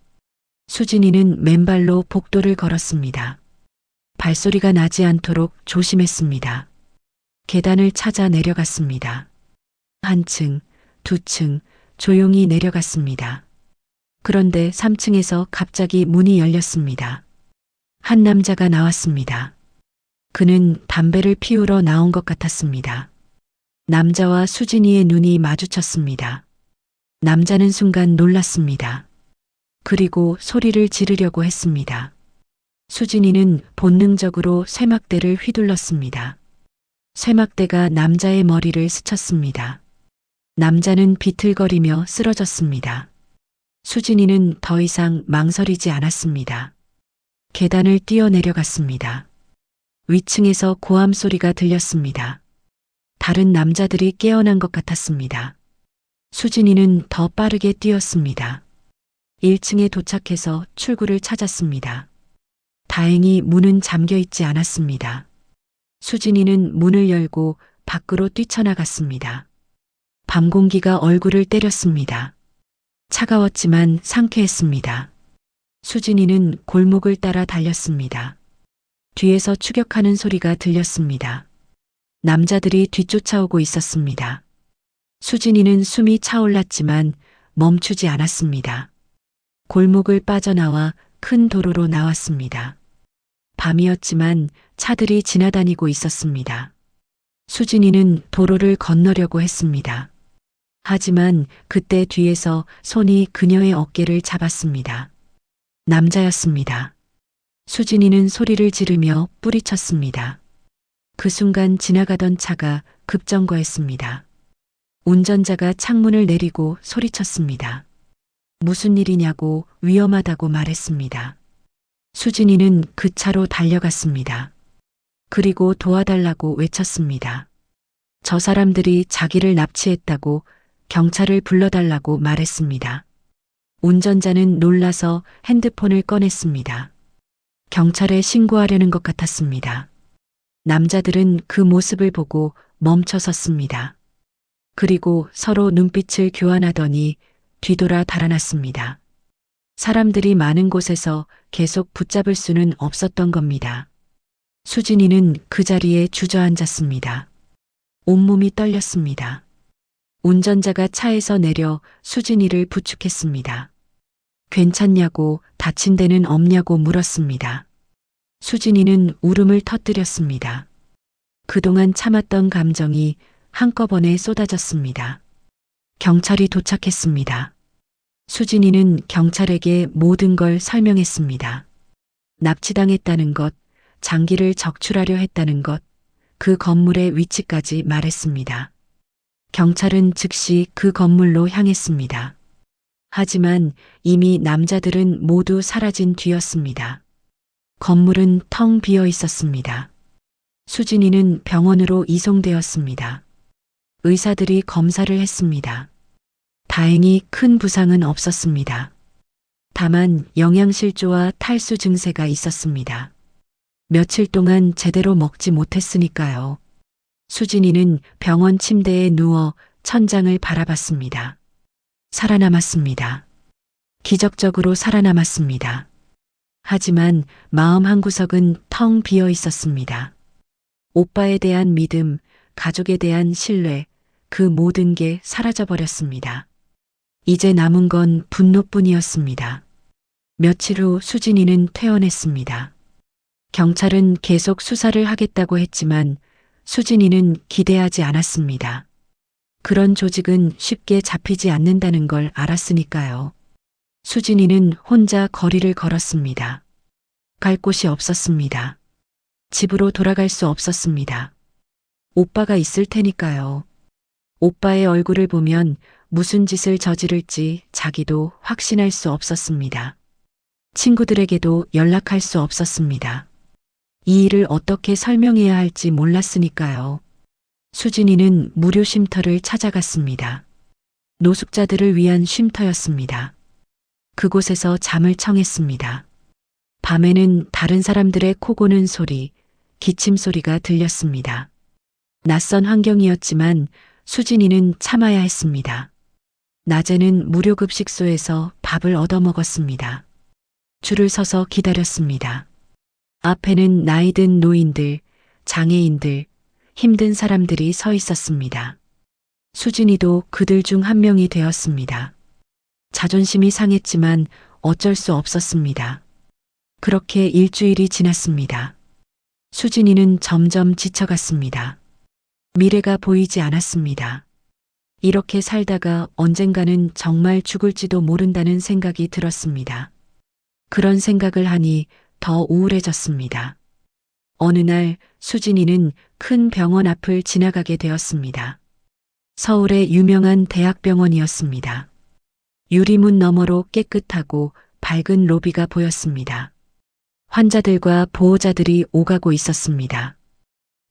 수진이는 맨발로 복도를 걸었습니다. 발소리가 나지 않도록 조심했습니다. 계단을 찾아 내려갔습니다. 한 층, 두 층, 조용히 내려갔습니다. 그런데 3층에서 갑자기 문이 열렸습니다. 한 남자가 나왔습니다. 그는 담배를 피우러 나온 것 같았습니다. 남자와 수진이의 눈이 마주쳤습니다. 남자는 순간 놀랐습니다. 그리고 소리를 지르려고 했습니다. 수진이는 본능적으로 쇠막대를 휘둘렀습니다. 쇠막대가 남자의 머리를 스쳤습니다. 남자는 비틀거리며 쓰러졌습니다. 수진이는 더 이상 망설이지 않았습니다. 계단을 뛰어내려갔습니다. 위층에서 고함 소리가 들렸습니다. 다른 남자들이 깨어난 것 같았습니다. 수진이는 더 빠르게 뛰었습니다. 1층에 도착해서 출구를 찾았습니다. 다행히 문은 잠겨 있지 않았습니다. 수진이는 문을 열고 밖으로 뛰쳐나갔습니다. 밤 공기가 얼굴을 때렸습니다. 차가웠지만 상쾌했습니다. 수진이는 골목을 따라 달렸습니다. 뒤에서 추격하는 소리가 들렸습니다. 남자들이 뒤쫓아오고 있었습니다. 수진이는 숨이 차올랐지만 멈추지 않았습니다. 골목을 빠져나와 큰 도로로 나왔습니다. 밤이었지만 차들이 지나다니고 있었습니다. 수진이는 도로를 건너려고 했습니다. 하지만 그때 뒤에서 손이 그녀의 어깨를 잡았습니다. 남자였습니다. 수진이는 소리를 지르며 뿌리쳤습니다. 그 순간 지나가던 차가 급정거했습니다. 운전자가 창문을 내리고 소리쳤습니다. 무슨 일이냐고 위험하다고 말했습니다. 수진이는 그 차로 달려갔습니다. 그리고 도와달라고 외쳤습니다. 저 사람들이 자기를 납치했다고 경찰을 불러달라고 말했습니다. 운전자는 놀라서 핸드폰을 꺼냈습니다. 경찰에 신고하려는 것 같았습니다. 남자들은 그 모습을 보고 멈춰 섰습니다. 그리고 서로 눈빛을 교환하더니 뒤돌아 달아났습니다. 사람들이 많은 곳에서 계속 붙잡을 수는 없었던 겁니다. 수진이는 그 자리에 주저앉았습니다. 온몸이 떨렸습니다. 운전자가 차에서 내려 수진이를 부축했습니다. 괜찮냐고, 다친 데는 없냐고 물었습니다. 수진이는 울음을 터뜨렸습니다. 그동안 참았던 감정이 한꺼번에 쏟아졌습니다. 경찰이 도착했습니다. 수진이는 경찰에게 모든 걸 설명했습니다. 납치당했다는 것, 장기를 적출하려 했다는 것, 그 건물의 위치까지 말했습니다. 경찰은 즉시 그 건물로 향했습니다. 하지만 이미 남자들은 모두 사라진 뒤였습니다. 건물은 텅 비어 있었습니다. 수진이는 병원으로 이송되었습니다. 의사들이 검사를 했습니다. 다행히 큰 부상은 없었습니다. 다만 영양실조와 탈수 증세가 있었습니다. 며칠 동안 제대로 먹지 못했으니까요. 수진이는 병원 침대에 누워 천장을 바라봤습니다. 살아남았습니다. 기적적으로 살아남았습니다. 하지만 마음 한구석은 텅 비어 있었습니다. 오빠에 대한 믿음, 가족에 대한 신뢰, 그 모든 게 사라져버렸습니다. 이제 남은 건 분노뿐이었습니다. 며칠 후 수진이는 퇴원했습니다. 경찰은 계속 수사를 하겠다고 했지만 수진이는 기대하지 않았습니다. 그런 조직은 쉽게 잡히지 않는다는 걸 알았으니까요. 수진이는 혼자 거리를 걸었습니다. 갈 곳이 없었습니다. 집으로 돌아갈 수 없었습니다. 오빠가 있을 테니까요. 오빠의 얼굴을 보면 무슨 짓을 저지를지 자기도 확신할 수 없었습니다. 친구들에게도 연락할 수 없었습니다. 이 일을 어떻게 설명해야 할지 몰랐으니까요. 수진이는 무료 쉼터를 찾아갔습니다. 노숙자들을 위한 쉼터였습니다. 그곳에서 잠을 청했습니다. 밤에는 다른 사람들의 코 고는 소리, 기침 소리가 들렸습니다. 낯선 환경이었지만 수진이는 참아야 했습니다. 낮에는 무료 급식소에서 밥을 얻어먹었습니다. 줄을 서서 기다렸습니다. 앞에는 나이든 노인들, 장애인들, 힘든 사람들이 서 있었습니다. 수진이도 그들 중 한 명이 되었습니다. 자존심이 상했지만 어쩔 수 없었습니다. 그렇게 일주일이 지났습니다. 수진이는 점점 지쳐갔습니다. 미래가 보이지 않았습니다. 이렇게 살다가 언젠가는 정말 죽을지도 모른다는 생각이 들었습니다. 그런 생각을 하니 더 우울해졌습니다. 어느 날 수진이는 큰 병원 앞을 지나가게 되었습니다. 서울의 유명한 대학병원이었습니다. 유리문 너머로 깨끗하고 밝은 로비가 보였습니다. 환자들과 보호자들이 오가고 있었습니다.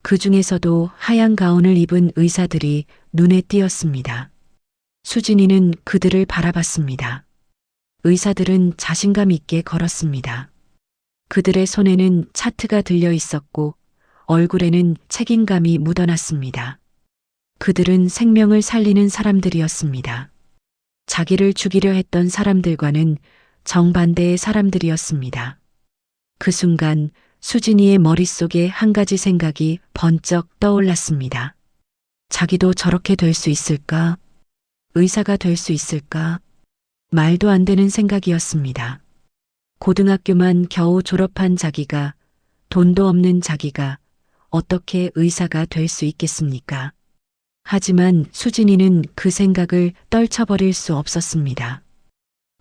그 중에서도 하얀 가운을 입은 의사들이 눈에 띄었습니다. 수진이는 그들을 바라봤습니다. 의사들은 자신감 있게 걸었습니다. 그들의 손에는 차트가 들려 있었고 얼굴에는 책임감이 묻어났습니다. 그들은 생명을 살리는 사람들이었습니다. 자기를 죽이려 했던 사람들과는 정반대의 사람들이었습니다. 그 순간 수진이의 머릿속에 한 가지 생각이 번쩍 떠올랐습니다. 자기도 저렇게 될 수 있을까? 의사가 될 수 있을까? 말도 안 되는 생각이었습니다. 고등학교만 겨우 졸업한 자기가, 돈도 없는 자기가 어떻게 의사가 될 수 있겠습니까? 하지만 수진이는 그 생각을 떨쳐버릴 수 없었습니다.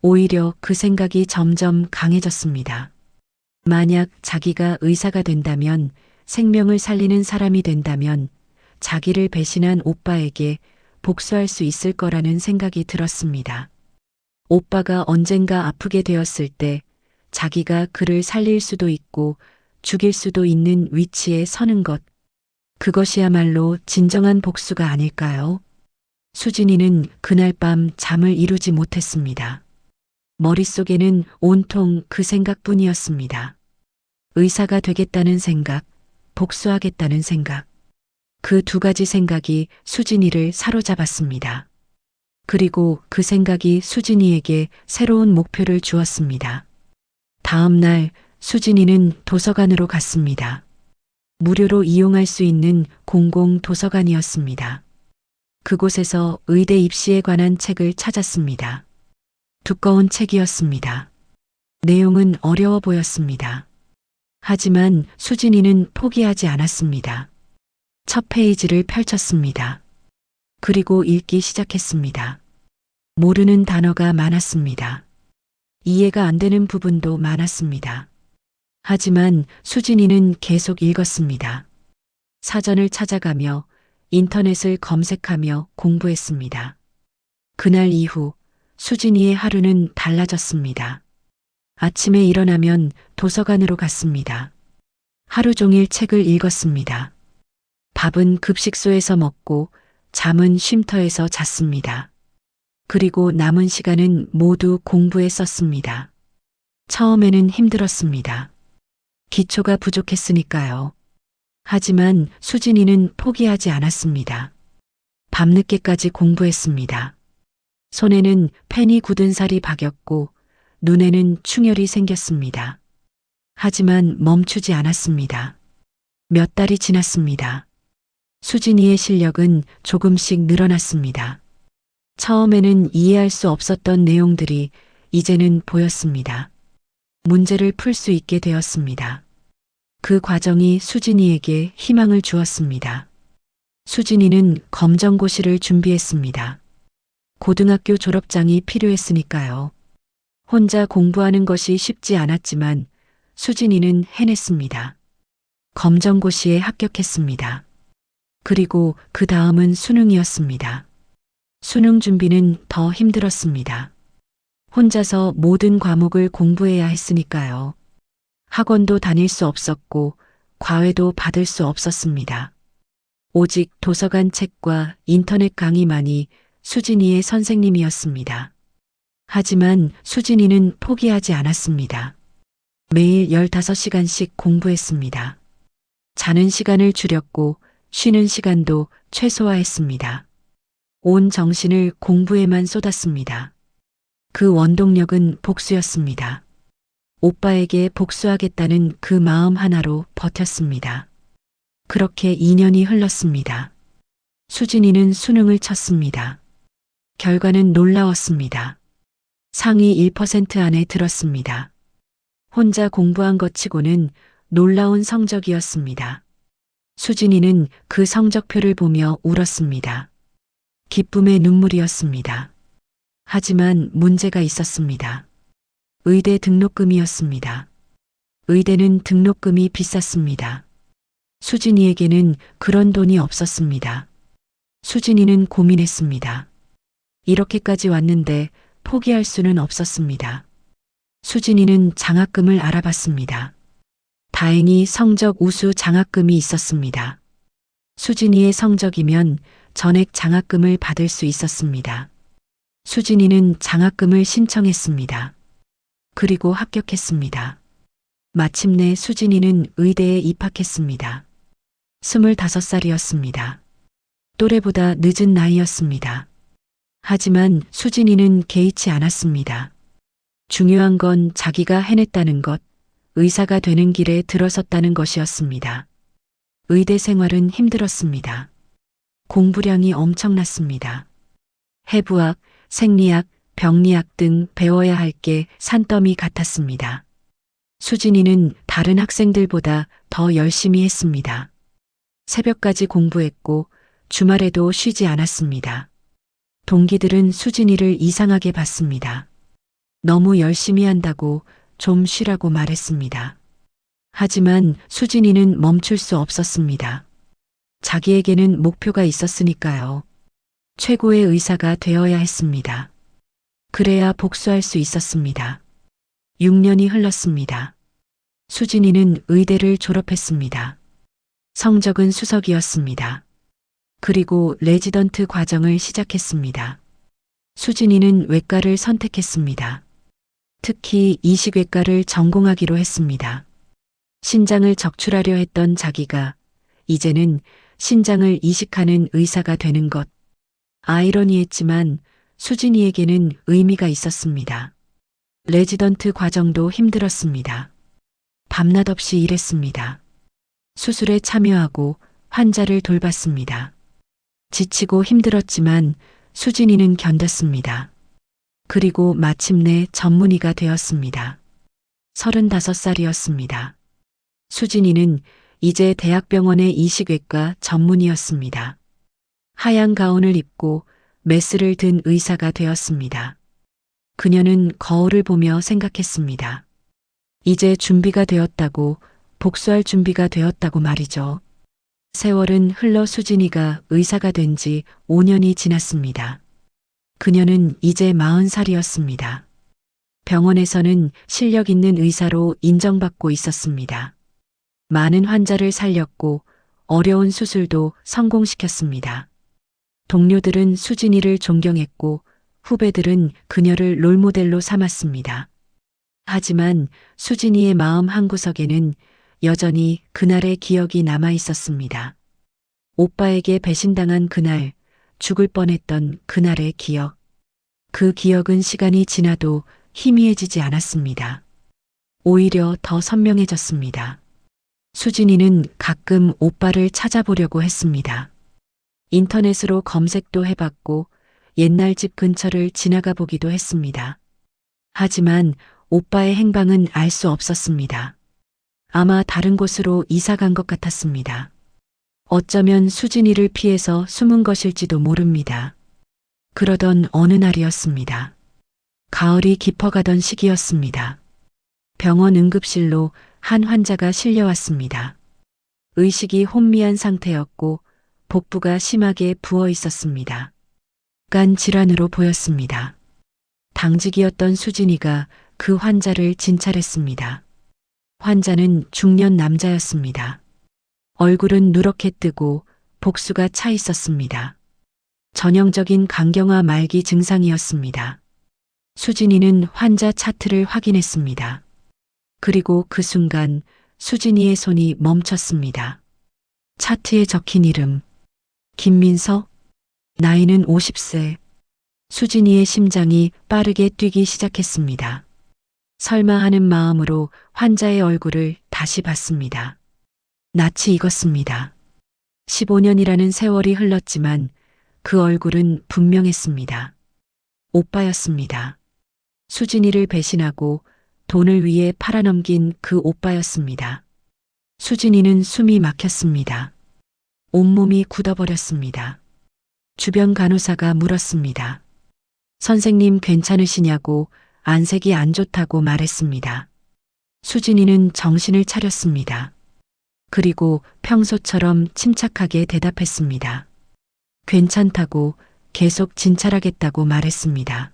오히려 그 생각이 점점 강해졌습니다. 만약 자기가 의사가 된다면, 생명을 살리는 사람이 된다면 자기를 배신한 오빠에게 복수할 수 있을 거라는 생각이 들었습니다. 오빠가 언젠가 아프게 되었을 때 자기가 그를 살릴 수도 있고 죽일 수도 있는 위치에 서는 것, 그것이야말로 진정한 복수가 아닐까요? 수진이는 그날 밤 잠을 이루지 못했습니다. 머릿속에는 온통 그 생각뿐이었습니다. 의사가 되겠다는 생각, 복수하겠다는 생각. 그 두 가지 생각이 수진이를 사로잡았습니다. 그리고 그 생각이 수진이에게 새로운 목표를 주었습니다. 다음 날 수진이는 도서관으로 갔습니다. 무료로 이용할 수 있는 공공 도서관이었습니다. 그곳에서 의대 입시에 관한 책을 찾았습니다. 두꺼운 책이었습니다. 내용은 어려워 보였습니다. 하지만 수진이는 포기하지 않았습니다. 첫 페이지를 펼쳤습니다. 그리고 읽기 시작했습니다. 모르는 단어가 많았습니다. 이해가 안 되는 부분도 많았습니다. 하지만 수진이는 계속 읽었습니다. 사전을 찾아가며 인터넷을 검색하며 공부했습니다. 그날 이후 수진이의 하루는 달라졌습니다. 아침에 일어나면 도서관으로 갔습니다. 하루 종일 책을 읽었습니다. 밥은 급식소에서 먹고 잠은 쉼터에서 잤습니다. 그리고 남은 시간은 모두 공부에 썼습니다. 처음에는 힘들었습니다. 기초가 부족했으니까요. 하지만 수진이는 포기하지 않았습니다. 밤늦게까지 공부했습니다. 손에는 펜이 굳은 살이 박였고 눈에는 충혈이 생겼습니다. 하지만 멈추지 않았습니다. 몇 달이 지났습니다. 수진이의 실력은 조금씩 늘어났습니다. 처음에는 이해할 수 없었던 내용들이 이제는 보였습니다. 문제를 풀 수 있게 되었습니다. 그 과정이 수진이에게 희망을 주었습니다. 수진이는 검정고시를 준비했습니다. 고등학교 졸업장이 필요했으니까요. 혼자 공부하는 것이 쉽지 않았지만 수진이는 해냈습니다. 검정고시에 합격했습니다. 그리고 그 다음은 수능이었습니다. 수능 준비는 더 힘들었습니다. 혼자서 모든 과목을 공부해야 했으니까요. 학원도 다닐 수 없었고 과외도 받을 수 없었습니다. 오직 도서관 책과 인터넷 강의만이 수진이의 선생님이었습니다. 하지만 수진이는 포기하지 않았습니다. 매일 15시간씩 공부했습니다. 자는 시간을 줄였고 쉬는 시간도 최소화했습니다. 온 정신을 공부에만 쏟았습니다. 그 원동력은 복수였습니다. 오빠에게 복수하겠다는 그 마음 하나로 버텼습니다. 그렇게 2년이 흘렀습니다. 수진이는 수능을 쳤습니다. 결과는 놀라웠습니다. 상위 1% 안에 들었습니다. 혼자 공부한 것 치고는 놀라운 성적이었습니다. 수진이는 그 성적표를 보며 울었습니다. 기쁨의 눈물이었습니다. 하지만 문제가 있었습니다. 의대 등록금이었습니다. 의대는 등록금이 비쌌습니다. 수진이에게는 그런 돈이 없었습니다. 수진이는 고민했습니다. 이렇게까지 왔는데 포기할 수는 없었습니다. 수진이는 장학금을 알아봤습니다. 다행히 성적 우수 장학금이 있었습니다. 수진이의 성적이면 전액 장학금을 받을 수 있었습니다. 수진이는 장학금을 신청했습니다. 그리고 합격했습니다. 마침내 수진이는 의대에 입학했습니다. 25살이었습니다. 또래보다 늦은 나이였습니다. 하지만 수진이는 개의치 않았습니다. 중요한 건 자기가 해냈다는 것, 의사가 되는 길에 들어섰다는 것이었습니다. 의대 생활은 힘들었습니다. 공부량이 엄청났습니다. 해부학, 생리학, 병리학 등 배워야 할 게 산더미 같았습니다. 수진이는 다른 학생들보다 더 열심히 했습니다. 새벽까지 공부했고 주말에도 쉬지 않았습니다. 동기들은 수진이를 이상하게 봤습니다. 너무 열심히 한다고 좀 쉬라고 말했습니다. 하지만 수진이는 멈출 수 없었습니다. 자기에게는 목표가 있었으니까요. 최고의 의사가 되어야 했습니다. 그래야 복수할 수 있었습니다. 6년이 흘렀습니다. 수진이는 의대를 졸업했습니다. 성적은 수석이었습니다. 그리고 레지던트 과정을 시작했습니다. 수진이는 외과를 선택했습니다. 특히 이식외과를 전공하기로 했습니다. 신장을 적출하려 했던 자기가 이제는 신장을 이식하는 의사가 되는 것. 아이러니했지만 수진이에게는 의미가 있었습니다. 레지던트 과정도 힘들었습니다. 밤낮 없이 일했습니다. 수술에 참여하고 환자를 돌봤습니다. 지치고 힘들었지만 수진이는 견뎠습니다. 그리고 마침내 전문의가 되었습니다. 35살이었습니다. 수진이는 이제 대학병원의 이식외과 전문의였습니다. 하얀 가운을 입고 메스를 든 의사가 되었습니다. 그녀는 거울을 보며 생각했습니다. 이제 준비가 되었다고, 복수할 준비가 되었다고 말이죠. 세월은 흘러 수진이가 의사가 된 지 5년이 지났습니다. 그녀는 이제 40살이었습니다. 병원에서는 실력 있는 의사로 인정받고 있었습니다. 많은 환자를 살렸고 어려운 수술도 성공시켰습니다. 동료들은 수진이를 존경했고 후배들은 그녀를 롤모델로 삼았습니다. 하지만 수진이의 마음 한구석에는 여전히 그날의 기억이 남아 있었습니다. 오빠에게 배신당한 그날, 죽을 뻔했던 그날의 기억. 그 기억은 시간이 지나도 희미해지지 않았습니다. 오히려 더 선명해졌습니다. 수진이는 가끔 오빠를 찾아보려고 했습니다. 인터넷으로 검색도 해봤고 옛날 집 근처를 지나가 보기도 했습니다. 하지만 오빠의 행방은 알 수 없었습니다. 아마 다른 곳으로 이사 간 것 같았습니다. 어쩌면 수진이를 피해서 숨은 것일지도 모릅니다. 그러던 어느 날이었습니다. 가을이 깊어가던 시기였습니다. 병원 응급실로 한 환자가 실려왔습니다. 의식이 혼미한 상태였고 복부가 심하게 부어 있었습니다. 간 질환으로 보였습니다. 당직이었던 수진이가 그 환자를 진찰했습니다. 환자는 중년 남자였습니다. 얼굴은 누렇게 뜨고 복수가 차 있었습니다. 전형적인 간경화 말기 증상이었습니다. 수진이는 환자 차트를 확인했습니다. 그리고 그 순간 수진이의 손이 멈췄습니다. 차트에 적힌 이름 김민석, 나이는 50세. 수진이의 심장이 빠르게 뛰기 시작했습니다. 설마 하는 마음으로 환자의 얼굴을 다시 봤습니다. 낯이 익었습니다. 15년이라는 세월이 흘렀지만 그 얼굴은 분명했습니다. 오빠였습니다. 수진이를 배신하고 돈을 위해 팔아넘긴 그 오빠였습니다. 수진이는 숨이 막혔습니다. 온몸이 굳어버렸습니다. 주변 간호사가 물었습니다. 선생님 괜찮으시냐고 안색이 안 좋다고 말했습니다. 수진이는 정신을 차렸습니다. 그리고 평소처럼 침착하게 대답했습니다. 괜찮다고 계속 진찰하겠다고 말했습니다.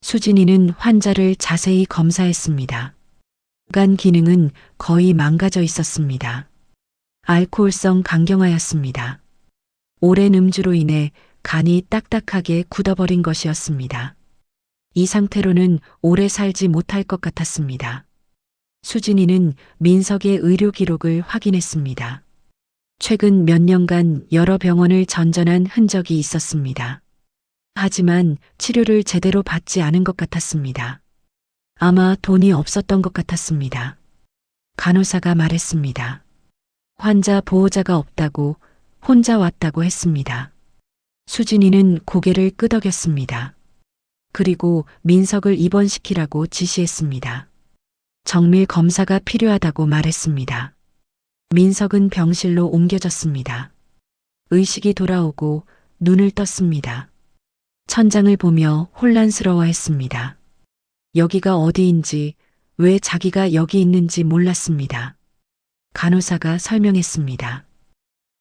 수진이는 환자를 자세히 검사했습니다. 간 기능은 거의 망가져 있었습니다. 알코올성 간경화였습니다. 오랜 음주로 인해 간이 딱딱하게 굳어버린 것이었습니다. 이 상태로는 오래 살지 못할 것 같았습니다. 수진이는 민석의 의료 기록을 확인했습니다. 최근 몇 년간 여러 병원을 전전한 흔적이 있었습니다. 하지만 치료를 제대로 받지 않은 것 같았습니다. 아마 돈이 없었던 것 같았습니다. 간호사가 말했습니다. 환자 보호자가 없다고 혼자 왔다고 했습니다. 수진이는 고개를 끄덕였습니다. 그리고 민석을 입원시키라고 지시했습니다. 정밀 검사가 필요하다고 말했습니다. 민석은 병실로 옮겨졌습니다. 의식이 돌아오고 눈을 떴습니다. 천장을 보며 혼란스러워했습니다. 여기가 어디인지, 왜 자기가 여기 있는지 몰랐습니다. 간호사가 설명했습니다.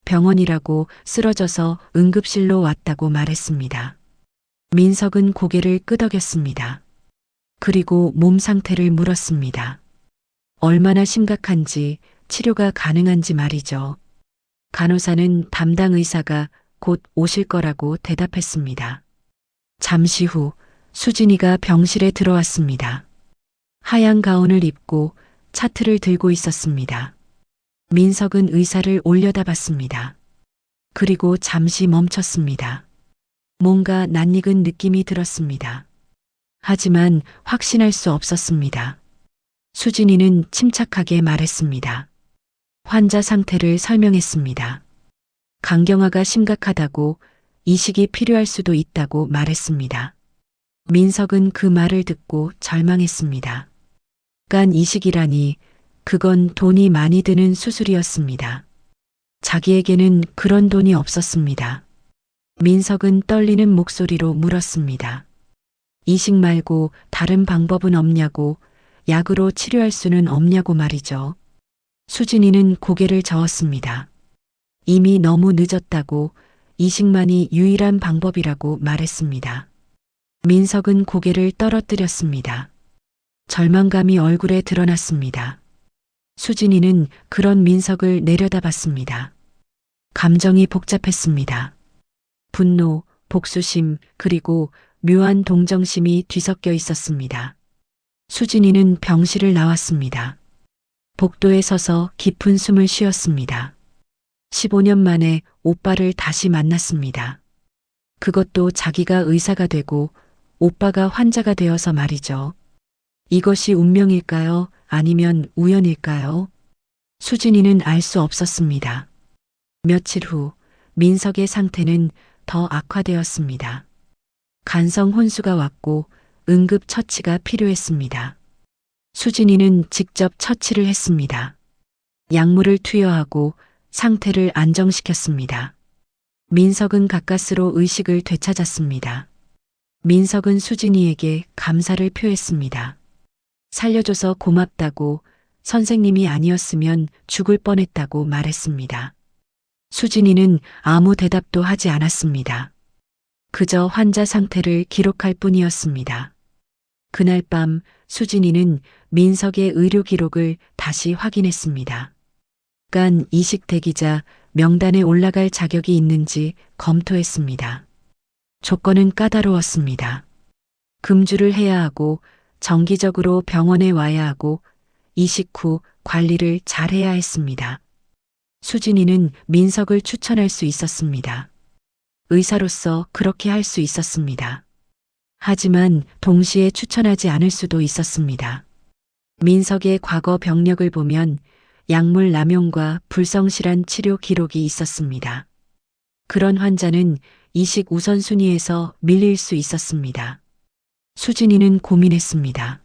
병원이라고 쓰러져서 응급실로 왔다고 말했습니다. 민석은 고개를 끄덕였습니다. 그리고 몸 상태를 물었습니다. 얼마나 심각한지, 치료가 가능한지 말이죠. 간호사는 담당 의사가 곧 오실 거라고 대답했습니다. 잠시 후 수진이가 병실에 들어왔습니다. 하얀 가운을 입고 차트를 들고 있었습니다. 민석은 의사를 올려다봤습니다. 그리고 잠시 멈췄습니다. 뭔가 낯익은 느낌이 들었습니다. 하지만 확신할 수 없었습니다. 수진이는 침착하게 말했습니다. 환자 상태를 설명했습니다. 간경화가 심각하다고 이식이 필요할 수도 있다고 말했습니다. 민석은 그 말을 듣고 절망했습니다. 간 이식이라니 그건 돈이 많이 드는 수술이었습니다. 자기에게는 그런 돈이 없었습니다. 민석은 떨리는 목소리로 물었습니다. 이식 말고 다른 방법은 없냐고, 약으로 치료할 수는 없냐고 말이죠. 수진이는 고개를 저었습니다. 이미 너무 늦었다고, 이식만이 유일한 방법이라고 말했습니다. 민석은 고개를 떨어뜨렸습니다. 절망감이 얼굴에 드러났습니다. 수진이는 그런 민석을 내려다봤습니다. 감정이 복잡했습니다. 분노, 복수심, 그리고 묘한 동정심이 뒤섞여 있었습니다. 수진이는 병실을 나왔습니다. 복도에 서서 깊은 숨을 쉬었습니다. 15년 만에 오빠를 다시 만났습니다. 그것도 자기가 의사가 되고 오빠가 환자가 되어서 말이죠. 이것이 운명일까요? 아니면 우연일까요? 수진이는 알 수 없었습니다. 며칠 후 민석의 상태는 더 악화되었습니다. 간성 혼수가 왔고 응급 처치가 필요했습니다. 수진이는 직접 처치를 했습니다. 약물을 투여하고 상태를 안정시켰습니다. 민석은 가까스로 의식을 되찾았습니다. 민석은 수진이에게 감사를 표했습니다. 살려줘서 고맙다고, 선생님이 아니었으면 죽을 뻔했다고 말했습니다. 수진이는 아무 대답도 하지 않았습니다. 그저 환자 상태를 기록할 뿐이었습니다. 그날 밤 수진이는 민석의 의료 기록을 다시 확인했습니다. 간 이식 대기자 명단에 올라갈 자격이 있는지 검토했습니다. 조건은 까다로웠습니다. 금주를 해야 하고 정기적으로 병원에 와야 하고 이식 후 관리를 잘해야 했습니다. 수진이는 민석을 추천할 수 있었습니다. 의사로서 그렇게 할 수 있었습니다. 하지만 동시에 추천하지 않을 수도 있었습니다. 민석의 과거 병력을 보면 약물 남용과 불성실한 치료 기록이 있었습니다. 그런 환자는 이식 우선순위에서 밀릴 수 있었습니다. 수진이는 고민했습니다.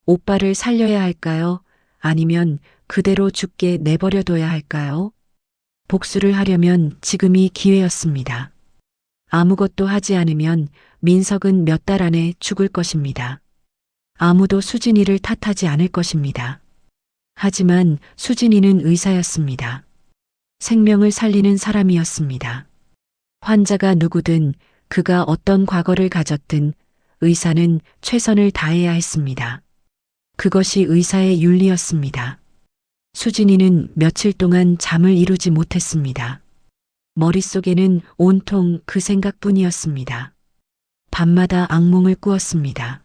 오빠를 살려야 할까요? 아니면 그대로 죽게 내버려둬야 할까요? 복수를 하려면 지금이 기회였습니다. 아무것도 하지 않으면 민석은 몇 달 안에 죽을 것입니다. 아무도 수진이를 탓하지 않을 것입니다. 하지만 수진이는 의사였습니다. 생명을 살리는 사람이었습니다. 환자가 누구든 그가 어떤 과거를 가졌든 의사는 최선을 다해야 했습니다. 그것이 의사의 윤리였습니다. 수진이는 며칠 동안 잠을 이루지 못했습니다. 머릿속에는 온통 그 생각뿐이었습니다. 밤마다 악몽을 꾸었습니다.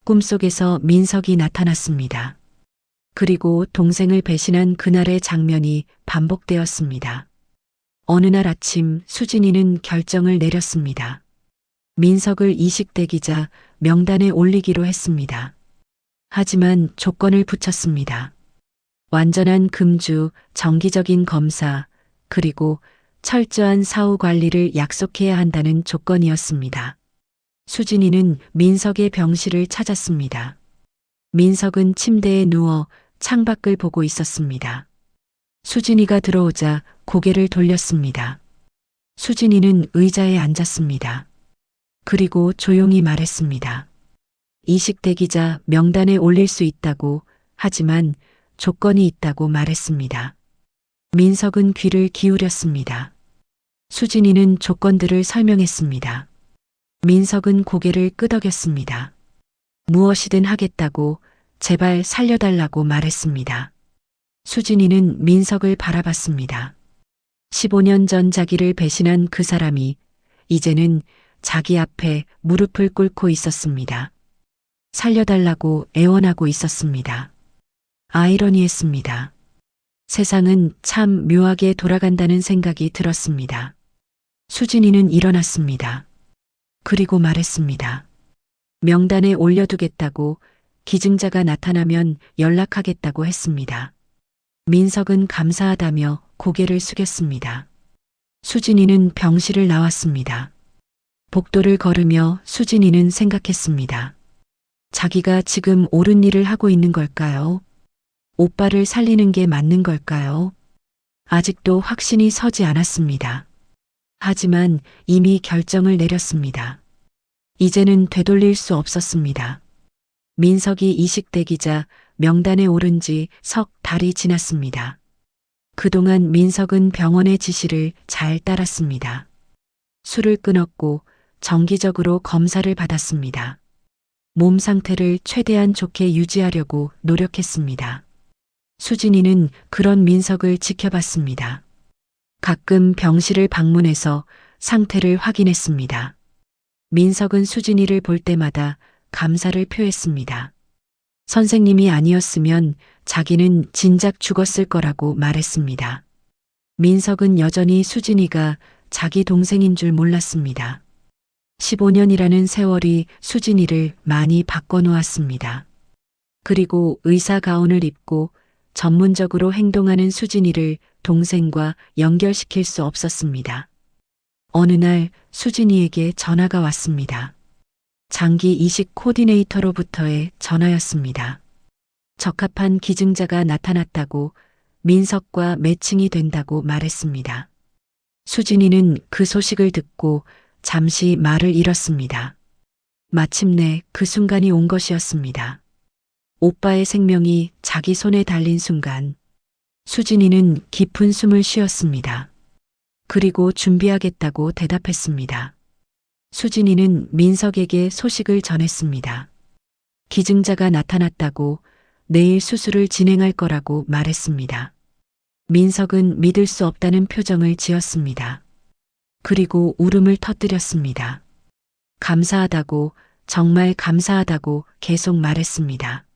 꿈속에서 민석이 나타났습니다. 그리고 동생을 배신한 그날의 장면이 반복되었습니다. 어느 날 아침 수진이는 결정을 내렸습니다. 민석을 이식대기자 명단에 올리기로 했습니다. 하지만 조건을 붙였습니다. 완전한 금주, 정기적인 검사, 그리고 철저한 사후 관리를 약속해야 한다는 조건이었습니다. 수진이는 민석의 병실을 찾았습니다. 민석은 침대에 누워 창밖을 보고 있었습니다. 수진이가 들어오자 고개를 돌렸습니다. 수진이는 의자에 앉았습니다. 그리고 조용히 말했습니다. 이식대기자 명단에 올릴 수 있다고, 하지만 조건이 있다고 말했습니다. 민석은 귀를 기울였습니다. 수진이는 조건들을 설명했습니다. 민석은 고개를 끄덕였습니다. 무엇이든 하겠다고, 제발 살려달라고 말했습니다. 수진이는 민석을 바라봤습니다. 15년 전 자기를 배신한 그 사람이 이제는 자기 앞에 무릎을 꿇고 있었습니다. 살려달라고 애원하고 있었습니다. 아이러니했습니다. 세상은 참 묘하게 돌아간다는 생각이 들었습니다. 수진이는 일어났습니다. 그리고 말했습니다. 명단에 올려두겠다고, 기증자가 나타나면 연락하겠다고 했습니다. 민석은 감사하다며 고개를 숙였습니다. 수진이는 병실을 나왔습니다. 복도를 걸으며 수진이는 생각했습니다. 자기가 지금 옳은 일을 하고 있는 걸까요? 오빠를 살리는 게 맞는 걸까요? 아직도 확신이 서지 않았습니다. 하지만 이미 결정을 내렸습니다. 이제는 되돌릴 수 없었습니다. 민석이 이식대기자 명단에 오른 지 석 달이 지났습니다. 그동안 민석은 병원의 지시를 잘 따랐습니다. 술을 끊었고 정기적으로 검사를 받았습니다. 몸 상태를 최대한 좋게 유지하려고 노력했습니다. 수진이는 그런 민석을 지켜봤습니다. 가끔 병실을 방문해서 상태를 확인했습니다. 민석은 수진이를 볼 때마다 감사를 표했습니다. 선생님이 아니었으면 자기는 진작 죽었을 거라고 말했습니다. 민석은 여전히 수진이가 자기 동생인 줄 몰랐습니다. 15년이라는 세월이 수진이를 많이 바꿔놓았습니다. 그리고 의사 가운을 입고 전문적으로 행동하는 수진이를 동생과 연결시킬 수 없었습니다. 어느 날 수진이에게 전화가 왔습니다. 장기 이식 코디네이터로부터의 전화였습니다. 적합한 기증자가 나타났다고 민석과 매칭이 된다고 말했습니다. 수진이는 그 소식을 듣고 잠시 말을 잃었습니다. 마침내 그 순간이 온 것이었습니다. 오빠의 생명이 자기 손에 달린 순간 수진이는 깊은 숨을 쉬었습니다. 그리고 준비하겠다고 대답했습니다. 수진이는 민석에게 소식을 전했습니다. 기증자가 나타났다고 내일 수술을 진행할 거라고 말했습니다. 민석은 믿을 수 없다는 표정을 지었습니다. 그리고 울음을 터뜨렸습니다. 감사하다고, 정말 감사하다고 계속 말했습니다.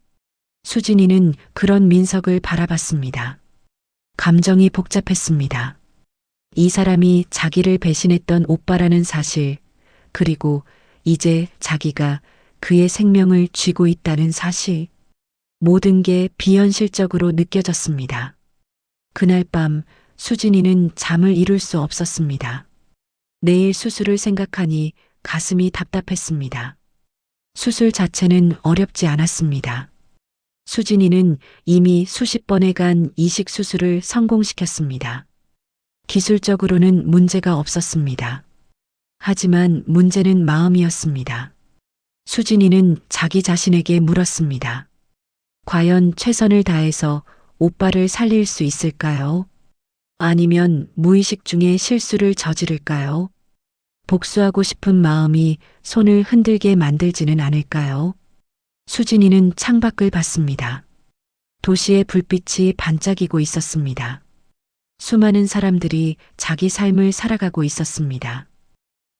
수진이는 그런 민석을 바라봤습니다. 감정이 복잡했습니다. 이 사람이 자기를 배신했던 오빠라는 사실, 그리고 이제 자기가 그의 생명을 쥐고 있다는 사실, 모든 게 비현실적으로 느껴졌습니다. 그날 밤 수진이는 잠을 이룰 수 없었습니다. 내일 수술을 생각하니 가슴이 답답했습니다. 수술 자체는 어렵지 않았습니다. 수진이는 이미 수십 번에 간 이식 수술을 성공시켰습니다. 기술적으로는 문제가 없었습니다. 하지만 문제는 마음이었습니다. 수진이는 자기 자신에게 물었습니다. 과연 최선을 다해서 오빠를 살릴 수 있을까요? 아니면 무의식 중에 실수를 저지를까요? 복수하고 싶은 마음이 손을 흔들게 만들지는 않을까요? 수진이는 창밖을 봤습니다. 도시의 불빛이 반짝이고 있었습니다. 수많은 사람들이 자기 삶을 살아가고 있었습니다.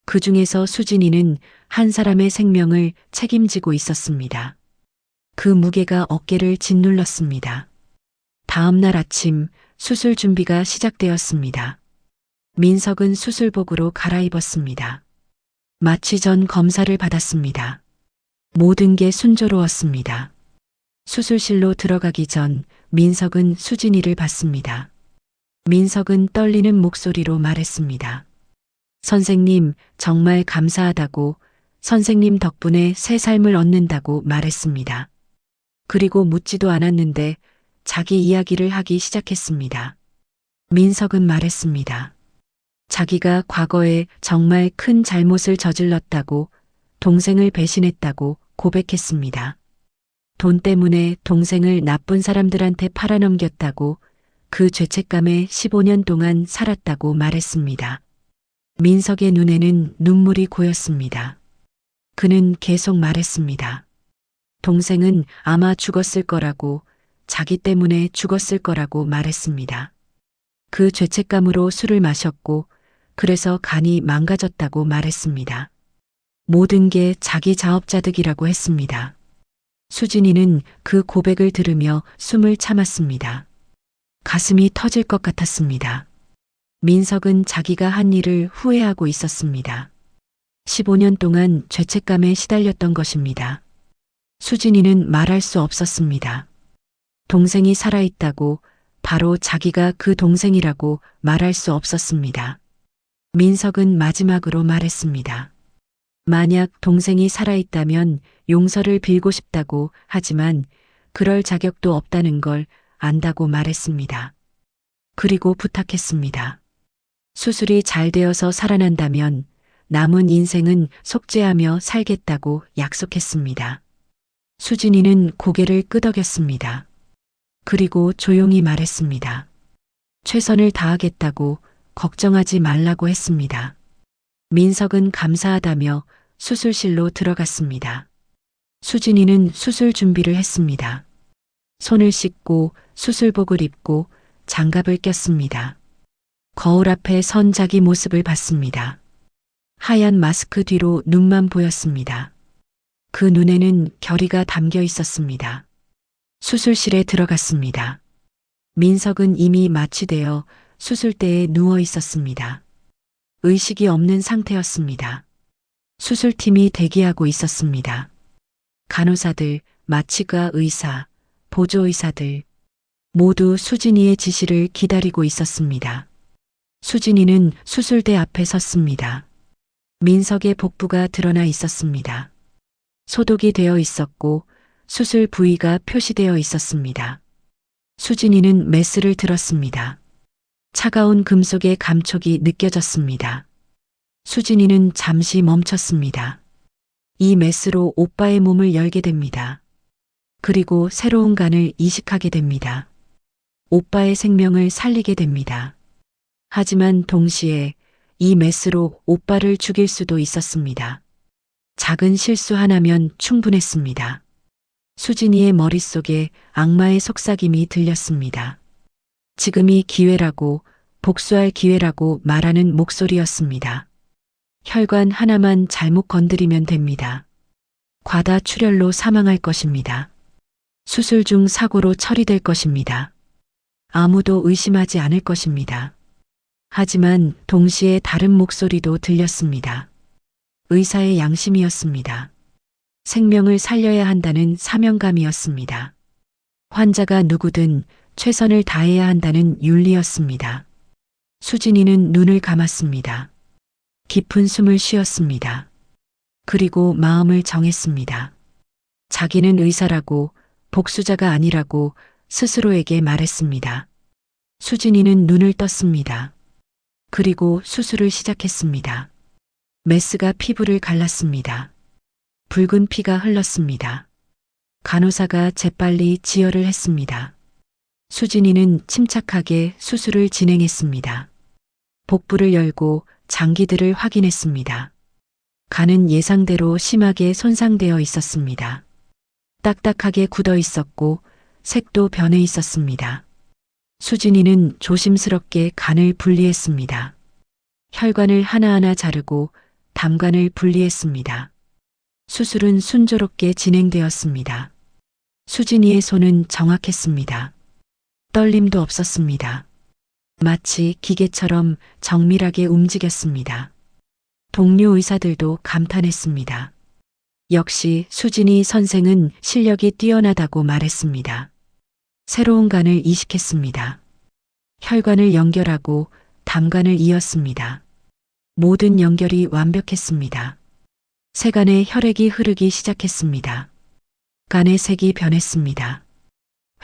그 중에서 수진이는 한 사람의 생명을 책임지고 있었습니다. 그 무게가 어깨를 짓눌렀습니다. 다음 날 아침 수술 준비가 시작되었습니다. 민석은 수술복으로 갈아입었습니다. 마취 전 검사를 받았습니다. 모든 게 순조로웠습니다. 수술실로 들어가기 전 민석은 수진이를 봤습니다. 민석은 떨리는 목소리로 말했습니다. 선생님, 정말 감사하다고, 선생님 덕분에 새 삶을 얻는다고 말했습니다. 그리고 묻지도 않았는데 자기 이야기를 하기 시작했습니다. 민석은 말했습니다. 자기가 과거에 정말 큰 잘못을 저질렀다고, 동생을 배신했다고 고백했습니다. 돈 때문에 동생을 나쁜 사람들한테 팔아넘겼다고, 그 죄책감에 15년 동안 살았다고 말했습니다. 민석의 눈에는 눈물이 고였습니다. 그는 계속 말했습니다. 동생은 아마 죽었을 거라고, 자기 때문에 죽었을 거라고 말했습니다. 그 죄책감으로 술을 마셨고, 그래서 간이 망가졌다고 말했습니다. 모든 게 자기 자업자득이라고 했습니다. 수진이는 그 고백을 들으며 숨을 참았습니다. 가슴이 터질 것 같았습니다. 민석은 자기가 한 일을 후회하고 있었습니다. 15년 동안 죄책감에 시달렸던 것입니다. 수진이는 말할 수 없었습니다. 동생이 살아있다고, 바로 자기가 그 동생이라고 말할 수 없었습니다. 민석은 마지막으로 말했습니다. 만약 동생이 살아있다면 용서를 빌고 싶다고, 하지만 그럴 자격도 없다는 걸 안다고 말했습니다. 그리고 부탁했습니다. 수술이 잘 되어서 살아난다면 남은 인생은 속죄하며 살겠다고 약속했습니다. 수진이는 고개를 끄덕였습니다. 그리고 조용히 말했습니다. 최선을 다하겠다고, 걱정하지 말라고 했습니다. 민석은 감사하다며 수술실로 들어갔습니다. 수진이는 수술 준비를 했습니다. 손을 씻고 수술복을 입고 장갑을 꼈습니다. 거울 앞에 선 자기 모습을 봤습니다. 하얀 마스크 뒤로 눈만 보였습니다. 그 눈에는 결의가 담겨 있었습니다. 수술실에 들어갔습니다. 민석은 이미 마취되어 수술대에 누워 있었습니다. 의식이 없는 상태였습니다. 수술팀이 대기하고 있었습니다. 간호사들, 마취과 의사, 보조의사들. 모두 수진이의 지시를 기다리고 있었습니다. 수진이는 수술대 앞에 섰습니다. 민석의 복부가 드러나 있었습니다. 소독이 되어 있었고 수술 부위가 표시되어 있었습니다. 수진이는 메스를 들었습니다. 차가운 금속의 감촉이 느껴졌습니다. 수진이는 잠시 멈췄습니다. 이 메스로 오빠의 몸을 열게 됩니다. 그리고 새로운 간을 이식하게 됩니다. 오빠의 생명을 살리게 됩니다. 하지만 동시에 이 메스로 오빠를 죽일 수도 있었습니다. 작은 실수 하나면 충분했습니다. 수진이의 머릿속에 악마의 속삭임이 들렸습니다. 지금이 기회라고, 복수할 기회라고 말하는 목소리였습니다. 혈관 하나만 잘못 건드리면 됩니다. 과다 출혈로 사망할 것입니다. 수술 중 사고로 처리될 것입니다. 아무도 의심하지 않을 것입니다. 하지만 동시에 다른 목소리도 들렸습니다. 의사의 양심이었습니다. 생명을 살려야 한다는 사명감이었습니다. 환자가 누구든 최선을 다해야 한다는 윤리였습니다. 수진이는 눈을 감았습니다. 깊은 숨을 쉬었습니다. 그리고 마음을 정했습니다. 자기는 의사라고, 복수자가 아니라고 스스로에게 말했습니다. 수진이는 눈을 떴습니다. 그리고 수술을 시작했습니다. 메스가 피부를 갈랐습니다. 붉은 피가 흘렀습니다. 간호사가 재빨리 지혈을 했습니다. 수진이는 침착하게 수술을 진행했습니다. 복부를 열고 장기들을 확인했습니다. 간은 예상대로 심하게 손상되어 있었습니다. 딱딱하게 굳어 있었고 색도 변해 있었습니다. 수진이는 조심스럽게 간을 분리했습니다. 혈관을 하나하나 자르고 담관을 분리했습니다. 수술은 순조롭게 진행되었습니다. 수진이의 손은 정확했습니다. 떨림도 없었습니다. 마치 기계처럼 정밀하게 움직였습니다. 동료 의사들도 감탄했습니다. 역시 수진이 선생은 실력이 뛰어나다고 말했습니다. 새로운 간을 이식했습니다. 혈관을 연결하고 담관을 이었습니다. 모든 연결이 완벽했습니다. 세간에 혈액이 흐르기 시작했습니다. 간의 색이 변했습니다.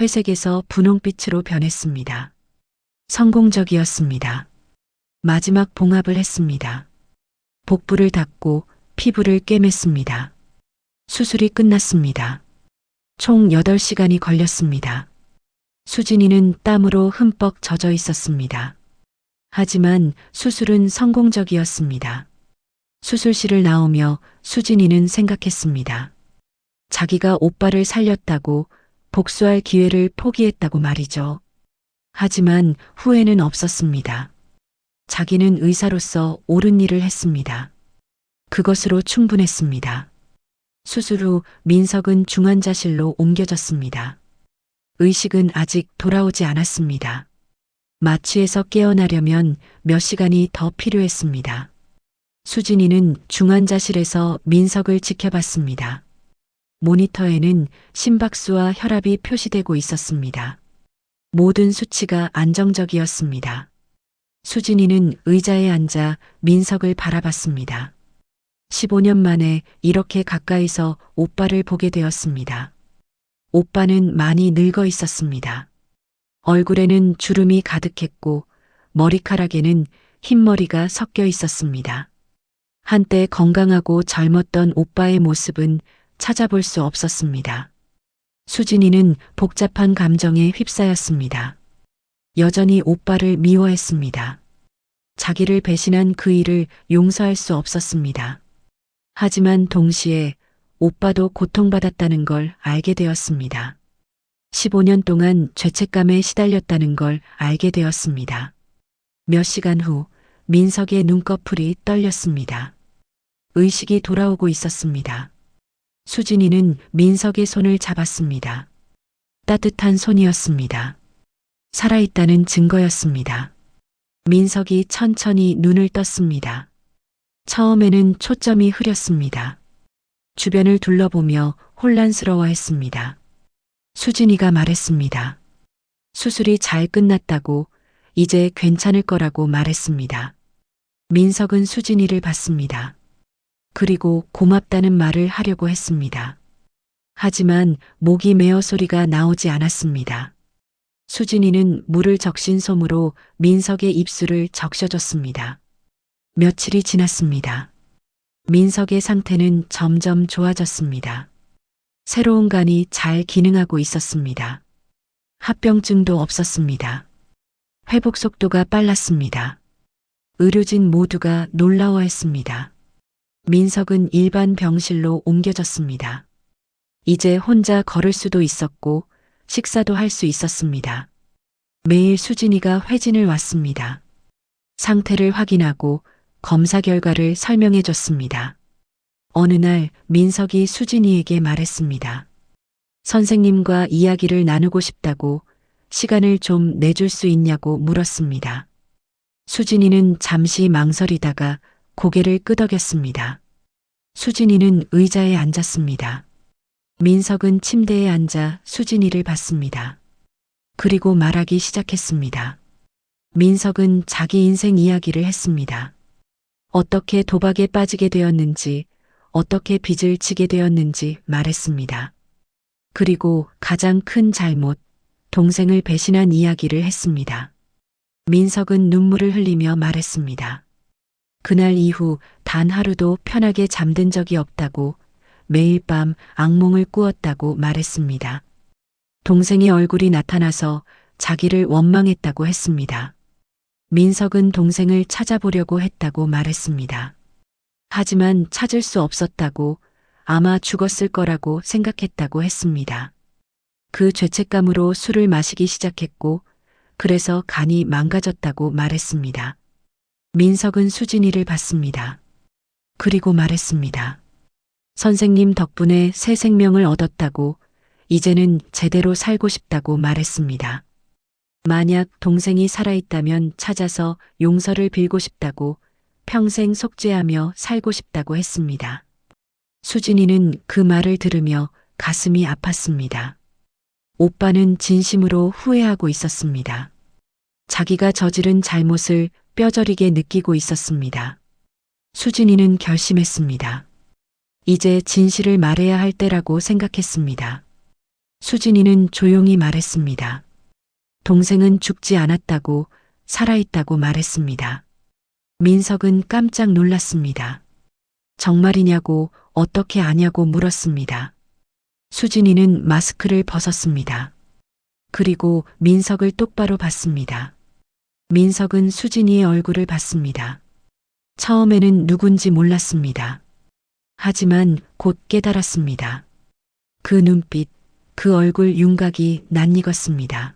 회색에서 분홍빛으로 변했습니다. 성공적이었습니다. 마지막 봉합을 했습니다. 복부를 닫고 피부를 꿰맸습니다. 수술이 끝났습니다. 총 8시간이 걸렸습니다. 수진이는 땀으로 흠뻑 젖어 있었습니다. 하지만 수술은 성공적이었습니다. 수술실을 나오며 수진이는 생각했습니다. 자기가 오빠를 살렸다고, 복수할 기회를 포기했다고 말이죠. 하지만 후회는 없었습니다. 자기는 의사로서 옳은 일을 했습니다. 그것으로 충분했습니다. 수술 후 민석은 중환자실로 옮겨졌습니다. 의식은 아직 돌아오지 않았습니다. 마취에서 깨어나려면 몇 시간이 더 필요했습니다. 수진이는 중환자실에서 민석을 지켜봤습니다. 모니터에는 심박수와 혈압이 표시되고 있었습니다. 모든 수치가 안정적이었습니다. 수진이는 의자에 앉아 민석을 바라봤습니다. 15년 만에 이렇게 가까이서 오빠를 보게 되었습니다. 오빠는 많이 늙어 있었습니다. 얼굴에는 주름이 가득했고 머리카락에는 흰머리가 섞여 있었습니다. 한때 건강하고 젊었던 오빠의 모습은 찾아볼 수 없었습니다. 수진이는 복잡한 감정에 휩싸였습니다. 여전히 오빠를 미워했습니다. 자기를 배신한 그 일을 용서할 수 없었습니다. 하지만 동시에 오빠도 고통받았다는 걸 알게 되었습니다. 15년 동안 죄책감에 시달렸다는 걸 알게 되었습니다. 몇 시간 후 민석의 눈꺼풀이 떨렸습니다. 의식이 돌아오고 있었습니다. 수진이는 민석의 손을 잡았습니다. 따뜻한 손이었습니다. 살아있다는 증거였습니다. 민석이 천천히 눈을 떴습니다. 처음에는 초점이 흐렸습니다. 주변을 둘러보며 혼란스러워했습니다. 수진이가 말했습니다. 수술이 잘 끝났다고 이제 괜찮을 거라고 말했습니다. 민석은 수진이를 봤습니다. 그리고 고맙다는 말을 하려고 했습니다. 하지만 목이 메어 소리가 나오지 않았습니다. 수진이는 물을 적신 솜으로 민석의 입술을 적셔줬습니다. 며칠이 지났습니다. 민석의 상태는 점점 좋아졌습니다. 새로운 간이 잘 기능하고 있었습니다. 합병증도 없었습니다. 회복 속도가 빨랐습니다. 의료진 모두가 놀라워했습니다. 민석은 일반 병실로 옮겨졌습니다. 이제 혼자 걸을 수도 있었고 식사도 할 수 있었습니다. 매일 수진이가 회진을 왔습니다. 상태를 확인하고 검사 결과를 설명해 줬습니다. 어느 날 민석이 수진이에게 말했습니다. 선생님과 이야기를 나누고 싶다고 시간을 좀 내줄 수 있냐고 물었습니다. 수진이는 잠시 망설이다가 고개를 끄덕였습니다. 수진이는 의자에 앉았습니다. 민석은 침대에 앉아 수진이를 봤습니다. 그리고 말하기 시작했습니다. 민석은 자기 인생 이야기를 했습니다. 어떻게 도박에 빠지게 되었는지, 어떻게 빚을 지게 되었는지 말했습니다. 그리고 가장 큰 잘못, 동생을 배신한 이야기를 했습니다. 민석은 눈물을 흘리며 말했습니다. 그날 이후 단 하루도 편하게 잠든 적이 없다고, 매일 밤 악몽을 꾸었다고 말했습니다. 동생의 얼굴이 나타나서 자기를 원망했다고 했습니다. 민석은 동생을 찾아보려고 했다고 말했습니다. 하지만 찾을 수 없었다고, 아마 죽었을 거라고 생각했다고 했습니다. 그 죄책감으로 술을 마시기 시작했고, 그래서 간이 망가졌다고 말했습니다. 민석은 수진이를 봤습니다. 그리고 말했습니다. 선생님 덕분에 새 생명을 얻었다고, 이제는 제대로 살고 싶다고 말했습니다. 만약 동생이 살아있다면 찾아서 용서를 빌고 싶다고, 평생 속죄하며 살고 싶다고 했습니다. 수진이는 그 말을 들으며 가슴이 아팠습니다. 오빠는 진심으로 후회하고 있었습니다. 자기가 저지른 잘못을 뼈저리게 느끼고 있었습니다. 수진이는 결심했습니다. 이제 진실을 말해야 할 때라고 생각했습니다. 수진이는 조용히 말했습니다. 동생은 죽지 않았다고, 살아있다고 말했습니다. 민석은 깜짝 놀랐습니다. 정말이냐고, 어떻게 아냐고 물었습니다. 수진이는 마스크를 벗었습니다. 그리고 민석을 똑바로 봤습니다. 민석은 수진이의 얼굴을 봤습니다. 처음에는 누군지 몰랐습니다. 하지만 곧 깨달았습니다. 그 눈빛, 그 얼굴 윤곽이 낯익었습니다.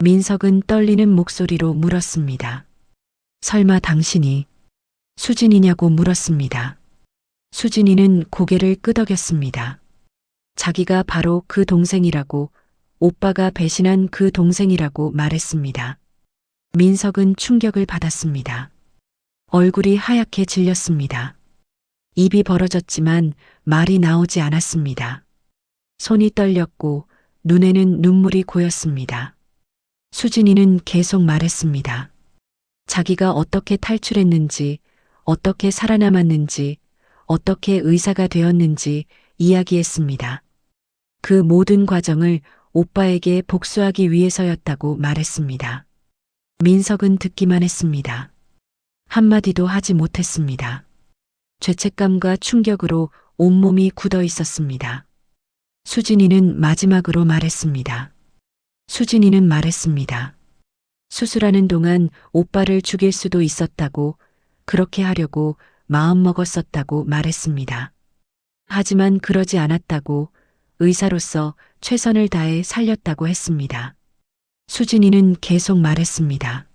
민석은 떨리는 목소리로 물었습니다. 설마 당신이 수진이냐고 물었습니다. 수진이는 고개를 끄덕였습니다. 자기가 바로 그 동생이라고, 오빠가 배신한 그 동생이라고 말했습니다. 민석은 충격을 받았습니다. 얼굴이 하얗게 질렸습니다. 입이 벌어졌지만 말이 나오지 않았습니다. 손이 떨렸고 눈에는 눈물이 고였습니다. 수진이는 계속 말했습니다. 자기가 어떻게 탈출했는지, 어떻게 살아남았는지, 어떻게 의사가 되었는지 이야기했습니다. 그 모든 과정을 오빠에게 복수하기 위해서였다고 말했습니다. 민석은 듣기만 했습니다. 한마디도 하지 못했습니다. 죄책감과 충격으로 온몸이 굳어 있었습니다. 수진이는 마지막으로 말했습니다. 수진이는 말했습니다. 수술하는 동안 오빠를 죽일 수도 있었다고, 그렇게 하려고 마음먹었었다고 말했습니다. 하지만 그러지 않았다고, 의사로서 최선을 다해 살렸다고 했습니다. 수진이는 계속 말했습니다.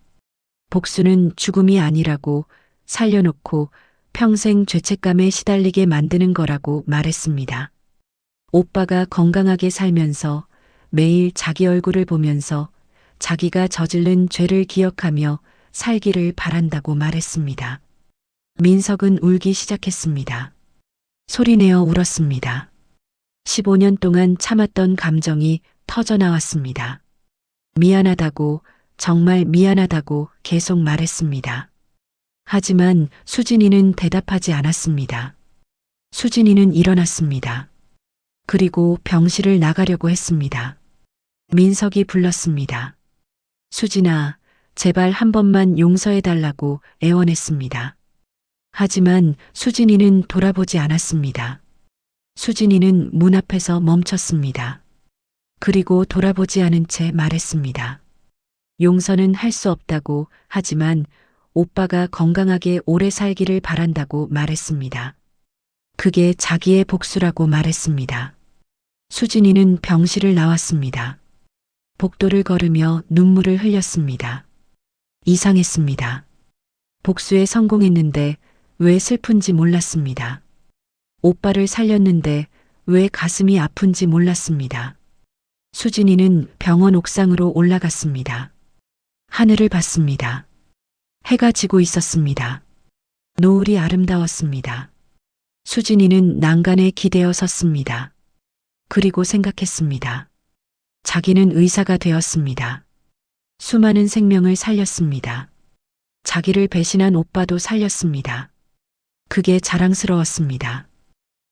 복수는 죽음이 아니라고, 살려놓고 평생 죄책감에 시달리게 만드는 거라고 말했습니다. 오빠가 건강하게 살면서 매일 자기 얼굴을 보면서 자기가 저지른 죄를 기억하며 살기를 바란다고 말했습니다. 민석은 울기 시작했습니다. 소리내어 울었습니다. 15년 동안 참았던 감정이 터져 나왔습니다. 미안하다고, 정말 미안하다고 계속 말했습니다. 하지만 수진이는 대답하지 않았습니다. 수진이는 일어났습니다. 그리고 병실을 나가려고 했습니다. 민석이 불렀습니다. 수진아, 제발 한 번만 용서해달라고 애원했습니다. 하지만 수진이는 돌아보지 않았습니다. 수진이는 문 앞에서 멈췄습니다. 그리고 돌아보지 않은 채 말했습니다. 용서는 할 수 없다고, 하지만 오빠가 건강하게 오래 살기를 바란다고 말했습니다. 그게 자기의 복수라고 말했습니다. 수진이는 병실을 나왔습니다. 복도를 걸으며 눈물을 흘렸습니다. 이상했습니다. 복수에 성공했는데 왜 슬픈지 몰랐습니다. 오빠를 살렸는데 왜 가슴이 아픈지 몰랐습니다. 수진이는 병원 옥상으로 올라갔습니다. 하늘을 봤습니다. 해가 지고 있었습니다. 노을이 아름다웠습니다. 수진이는 난간에 기대어 섰습니다. 그리고 생각했습니다. 자기는 의사가 되었습니다. 수많은 생명을 살렸습니다. 자기를 배신한 오빠도 살렸습니다. 그게 자랑스러웠습니다.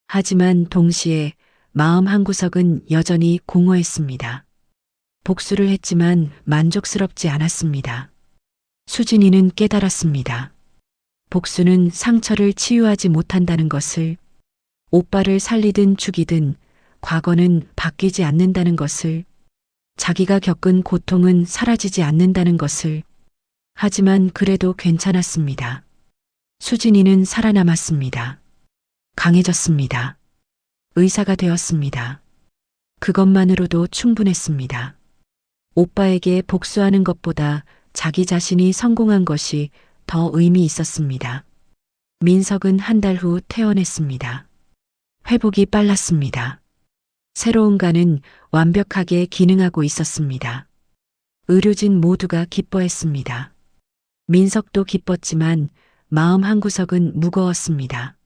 하지만 동시에 마음 한구석은 여전히 공허했습니다. 복수를 했지만 만족스럽지 않았습니다. 수진이는 깨달았습니다. 복수는 상처를 치유하지 못한다는 것을, 오빠를 살리든 죽이든 과거는 바뀌지 않는다는 것을, 자기가 겪은 고통은 사라지지 않는다는 것을. 하지만 그래도 괜찮았습니다. 수진이는 살아남았습니다. 강해졌습니다. 의사가 되었습니다. 그것만으로도 충분했습니다. 오빠에게 복수하는 것보다 자기 자신이 성공한 것이 더 의미 있었습니다. 민석은 한 달 후 퇴원했습니다. 회복이 빨랐습니다. 새로운 간은 완벽하게 기능하고 있었습니다. 의료진 모두가 기뻐했습니다. 민석도 기뻤지만 마음 한구석은 무거웠습니다.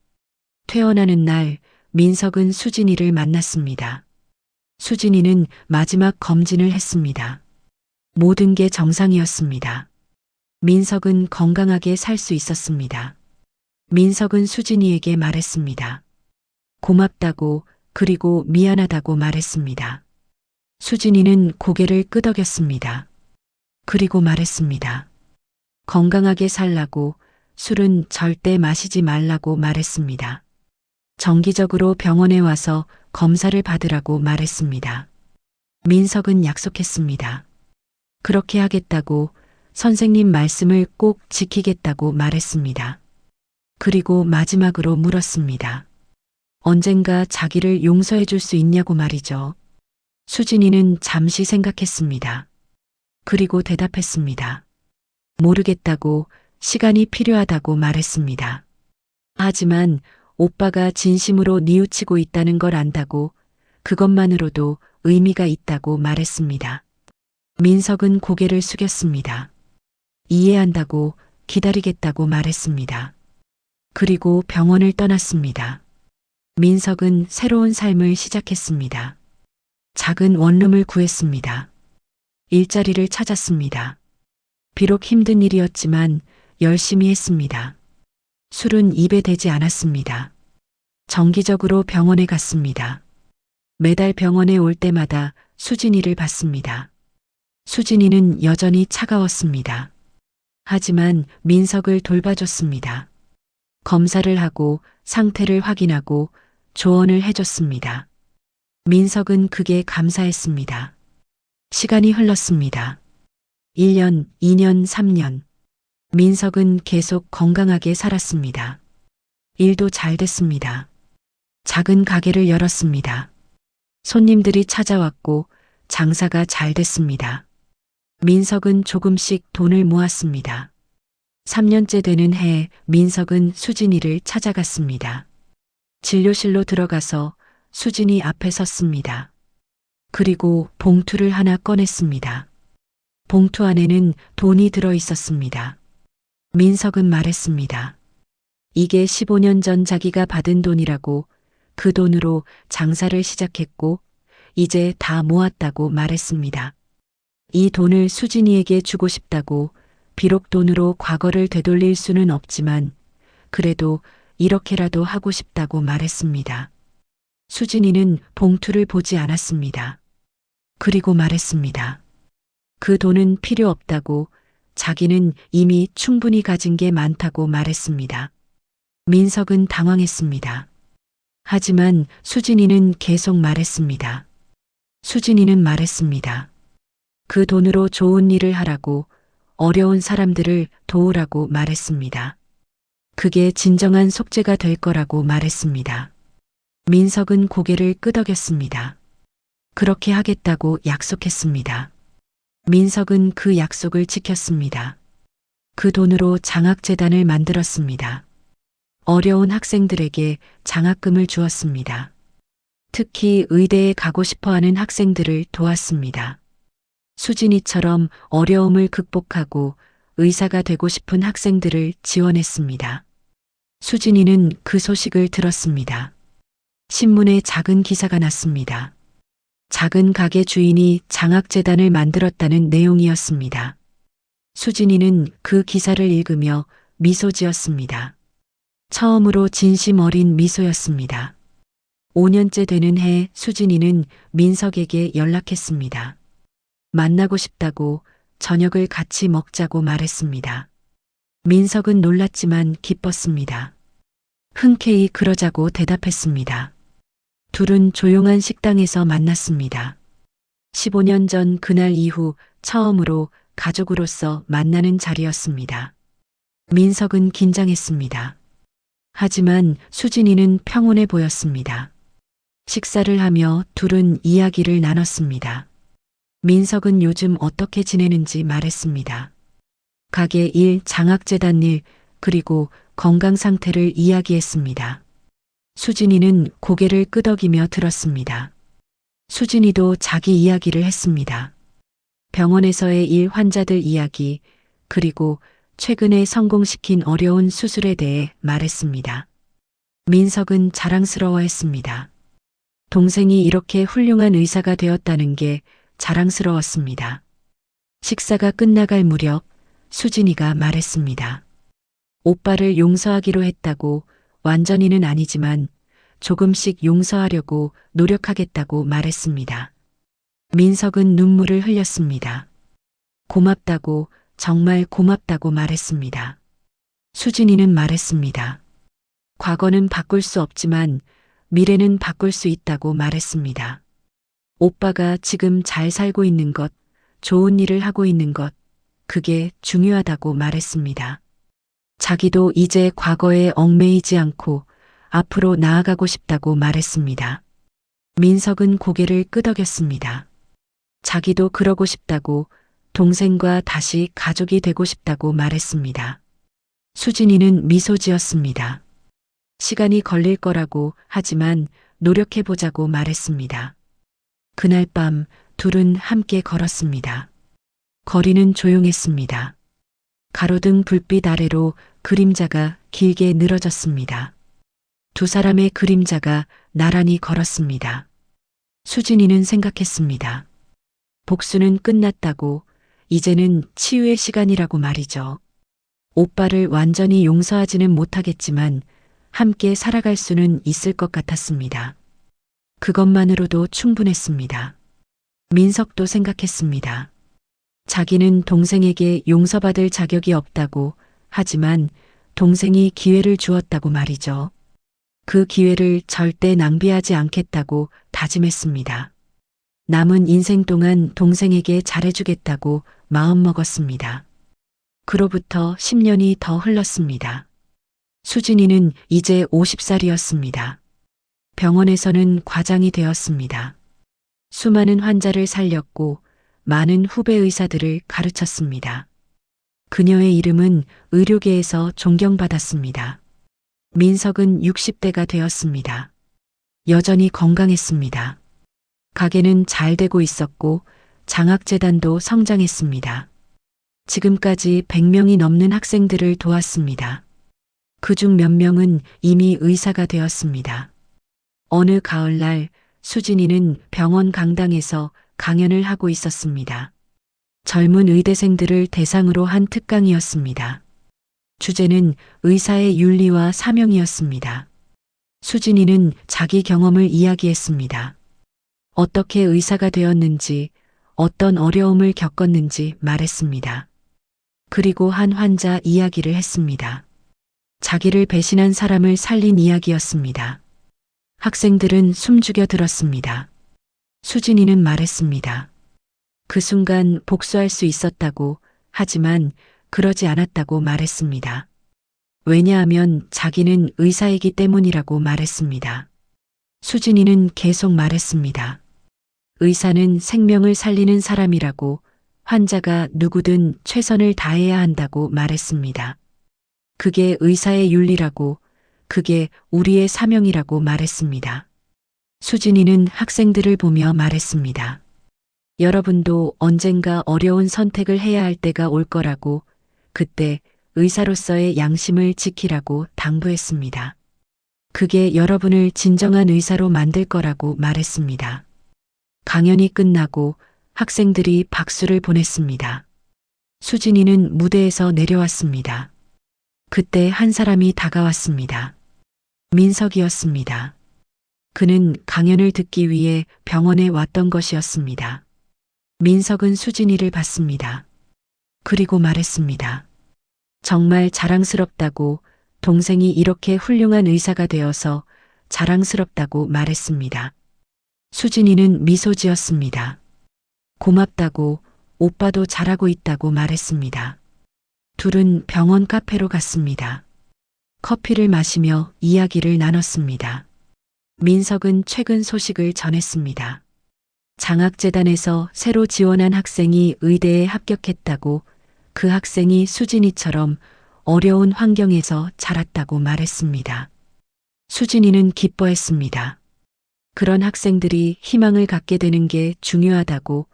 퇴원하는 날 민석은 수진이를 만났습니다. 수진이는 마지막 검진을 했습니다. 모든 게 정상이었습니다. 민석은 건강하게 살 수 있었습니다. 민석은 수진이에게 말했습니다. 고맙다고, 그리고 미안하다고 말했습니다. 수진이는 고개를 끄덕였습니다. 그리고 말했습니다. 건강하게 살라고, 술은 절대 마시지 말라고 말했습니다. 정기적으로 병원에 와서 검사를 받으라고 말했습니다. 민석은 약속했습니다. 그렇게 하겠다고, 선생님 말씀을 꼭 지키겠다고 말했습니다. 그리고 마지막으로 물었습니다. 언젠가 자기를 용서해 줄 수 있냐고 말이죠. 수진이는 잠시 생각했습니다. 그리고 대답했습니다. 모르겠다고, 시간이 필요하다고 말했습니다. 하지만 오빠가 진심으로 뉘우치고 있다는 걸 안다고, 그것만으로도 의미가 있다고 말했습니다. 민석은 고개를 숙였습니다. 이해한다고, 기다리겠다고 말했습니다. 그리고 병원을 떠났습니다. 민석은 새로운 삶을 시작했습니다. 작은 원룸을 구했습니다. 일자리를 찾았습니다. 비록 힘든 일이었지만 열심히 했습니다. 술은 입에 대지 않았습니다. 정기적으로 병원에 갔습니다. 매달 병원에 올 때마다 수진이를 봤습니다. 수진이는 여전히 차가웠습니다. 하지만 민석을 돌봐줬습니다. 검사를 하고 상태를 확인하고 조언을 해줬습니다. 민석은 그게 감사했습니다. 시간이 흘렀습니다. 1년, 2년, 3년. 민석은 계속 건강하게 살았습니다. 일도 잘 됐습니다. 작은 가게를 열었습니다. 손님들이 찾아왔고 장사가 잘 됐습니다. 민석은 조금씩 돈을 모았습니다. 3년째 되는 해에 민석은 수진이를 찾아갔습니다. 진료실로 들어가서 수진이 앞에 섰습니다. 그리고 봉투를 하나 꺼냈습니다. 봉투 안에는 돈이 들어 있었습니다. 민석은 말했습니다. 이게 15년 전 자기가 받은 돈이라고, 그 돈으로 장사를 시작했고 이제 다 모았다고 말했습니다. 이 돈을 수진이에게 주고 싶다고 비록 돈으로 과거를 되돌릴 수는 없지만 그래도 이렇게라도 하고 싶다고 말했습니다. 수진이는 봉투를 보지 않았습니다. 그리고 말했습니다. 그 돈은 필요 없다고 자기는 이미 충분히 가진 게 많다고 말했습니다. 민석은 당황했습니다. 하지만 수진이는 계속 말했습니다. 수진이는 말했습니다. 그 돈으로 좋은 일을 하라고 어려운 사람들을 도우라고 말했습니다. 그게 진정한 속죄가 될 거라고 말했습니다. 민석은 고개를 끄덕였습니다. 그렇게 하겠다고 약속했습니다. 민석은 그 약속을 지켰습니다. 그 돈으로 장학재단을 만들었습니다. 어려운 학생들에게 장학금을 주었습니다. 특히 의대에 가고 싶어하는 학생들을 도왔습니다. 수진이처럼 어려움을 극복하고 의사가 되고 싶은 학생들을 지원했습니다. 수진이는 그 소식을 들었습니다. 신문에 작은 기사가 났습니다. 작은 가게 주인이 장학재단을 만들었다는 내용이었습니다. 수진이는 그 기사를 읽으며 미소 지었습니다. 처음으로 진심 어린 미소였습니다. 5년째 되는 해 수진이는 민석에게 연락했습니다. 만나고 싶다고 저녁을 같이 먹자고 말했습니다. 민석은 놀랐지만 기뻤습니다. 흔쾌히 그러자고 대답했습니다. 둘은 조용한 식당에서 만났습니다. 15년 전 그날 이후 처음으로 가족으로서 만나는 자리였습니다. 민석은 긴장했습니다. 하지만 수진이는 평온해 보였습니다. 식사를 하며 둘은 이야기를 나눴습니다. 민석은 요즘 어떻게 지내는지 말했습니다. 가게 일, 장학재단 일, 그리고 건강 상태를 이야기했습니다. 수진이는 고개를 끄덕이며 들었습니다. 수진이도 자기 이야기를 했습니다. 병원에서의 일, 환자들 이야기, 그리고 최근에 성공시킨 어려운 수술에 대해 말했습니다. 민석은 자랑스러워했습니다. 동생이 이렇게 훌륭한 의사가 되었다는 게 자랑스러웠습니다. 식사가 끝나갈 무렵 수진이가 말했습니다. 오빠를 용서하기로 했다고 완전히는 아니지만 조금씩 용서하려고 노력하겠다고 말했습니다. 민석은 눈물을 흘렸습니다. 고맙다고, 정말 고맙다고 말했습니다. 수진이는 말했습니다. 과거는 바꿀 수 없지만 미래는 바꿀 수 있다고 말했습니다. 오빠가 지금 잘 살고 있는 것, 좋은 일을 하고 있는 것, 그게 중요하다고 말했습니다. 자기도 이제 과거에 얽매이지 않고 앞으로 나아가고 싶다고 말했습니다. 민석은 고개를 끄덕였습니다. 자기도 그러고 싶다고, 동생과 다시 가족이 되고 싶다고 말했습니다. 수진이는 미소 지었습니다. 시간이 걸릴 거라고 하지만 노력해보자고 말했습니다. 그날 밤 둘은 함께 걸었습니다. 거리는 조용했습니다. 가로등 불빛 아래로 그림자가 길게 늘어졌습니다. 두 사람의 그림자가 나란히 걸었습니다. 수진이는 생각했습니다. 복수는 끝났다고, 이제는 치유의 시간이라고 말이죠. 오빠를 완전히 용서하지는 못하겠지만 함께 살아갈 수는 있을 것 같았습니다. 그것만으로도 충분했습니다. 민석도 생각했습니다. 자기는 동생에게 용서받을 자격이 없다고, 하지만 동생이 기회를 주었다고 말이죠. 그 기회를 절대 낭비하지 않겠다고 다짐했습니다. 남은 인생 동안 동생에게 잘해주겠다고 마음먹었습니다. 그로부터 10년이 더 흘렀습니다. 수진이는 이제 50살이었습니다. 병원에서는 과장이 되었습니다. 수많은 환자를 살렸고 많은 후배 의사들을 가르쳤습니다. 그녀의 이름은 의료계에서 존경받았습니다. 민석은 60대가 되었습니다. 여전히 건강했습니다. 가게는 잘 되고 있었고 장학재단도 성장했습니다. 지금까지 100명이 넘는 학생들을 도왔습니다. 그중 몇 명은 이미 의사가 되었습니다. 어느 가을날 수진이는 병원 강당에서 강연을 하고 있었습니다. 젊은 의대생들을 대상으로 한 특강이었습니다. 주제는 의사의 윤리와 사명이었습니다. 수진이는 자기 경험을 이야기했습니다. 어떻게 의사가 되었는지, 어떤 어려움을 겪었는지 말했습니다. 그리고 한 환자 이야기를 했습니다. 자기를 배신한 사람을 살린 이야기였습니다. 학생들은 숨죽여 들었습니다. 수진이는 말했습니다. 그 순간 복수할 수 있었다고, 하지만 그러지 않았다고 말했습니다. 왜냐하면 자기는 의사이기 때문이라고 말했습니다. 수진이는 계속 말했습니다. 의사는 생명을 살리는 사람이라고, 환자가 누구든 최선을 다해야 한다고 말했습니다. 그게 의사의 윤리라고, 그게 우리의 사명이라고 말했습니다. 수진이는 학생들을 보며 말했습니다. 여러분도 언젠가 어려운 선택을 해야 할 때가 올 거라고, 그때 의사로서의 양심을 지키라고 당부했습니다. 그게 여러분을 진정한 의사로 만들 거라고 말했습니다. 강연이 끝나고 학생들이 박수를 보냈습니다. 수진이는 무대에서 내려왔습니다. 그때 한 사람이 다가왔습니다. 민석이었습니다. 그는 강연을 듣기 위해 병원에 왔던 것이었습니다. 민석은 수진이를 봤습니다. 그리고 말했습니다. 정말 자랑스럽다고, 동생이 이렇게 훌륭한 의사가 되어서 자랑스럽다고 말했습니다. 수진이는 미소 지었습니다. 고맙다고, 오빠도 잘하고 있다고 말했습니다. 둘은 병원 카페로 갔습니다. 커피를 마시며 이야기를 나눴습니다. 민석은 최근 소식을 전했습니다. 장학재단에서 새로 지원한 학생이 의대에 합격했다고, 그 학생이 수진이처럼 어려운 환경에서 자랐다고 말했습니다. 수진이는 기뻐했습니다. 그런 학생들이 희망을 갖게 되는 게 중요하다고,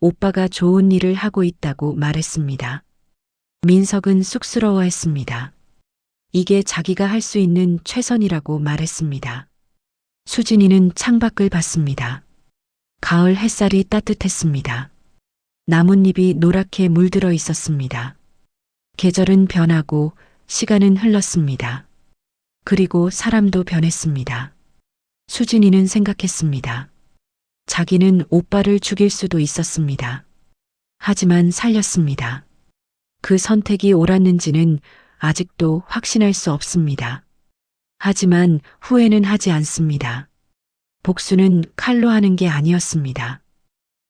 오빠가 좋은 일을 하고 있다고 말했습니다. 민석은 쑥스러워했습니다. 이게 자기가 할 수 있는 최선이라고 말했습니다. 수진이는 창밖을 봤습니다. 가을 햇살이 따뜻했습니다. 나뭇잎이 노랗게 물들어 있었습니다. 계절은 변하고 시간은 흘렀습니다. 그리고 사람도 변했습니다. 수진이는 생각했습니다. 자기는 오빠를 죽일 수도 있었습니다. 하지만 살렸습니다. 그 선택이 옳았는지는 아직도 확신할 수 없습니다. 하지만 후회는 하지 않습니다. 복수는 칼로 하는 게 아니었습니다.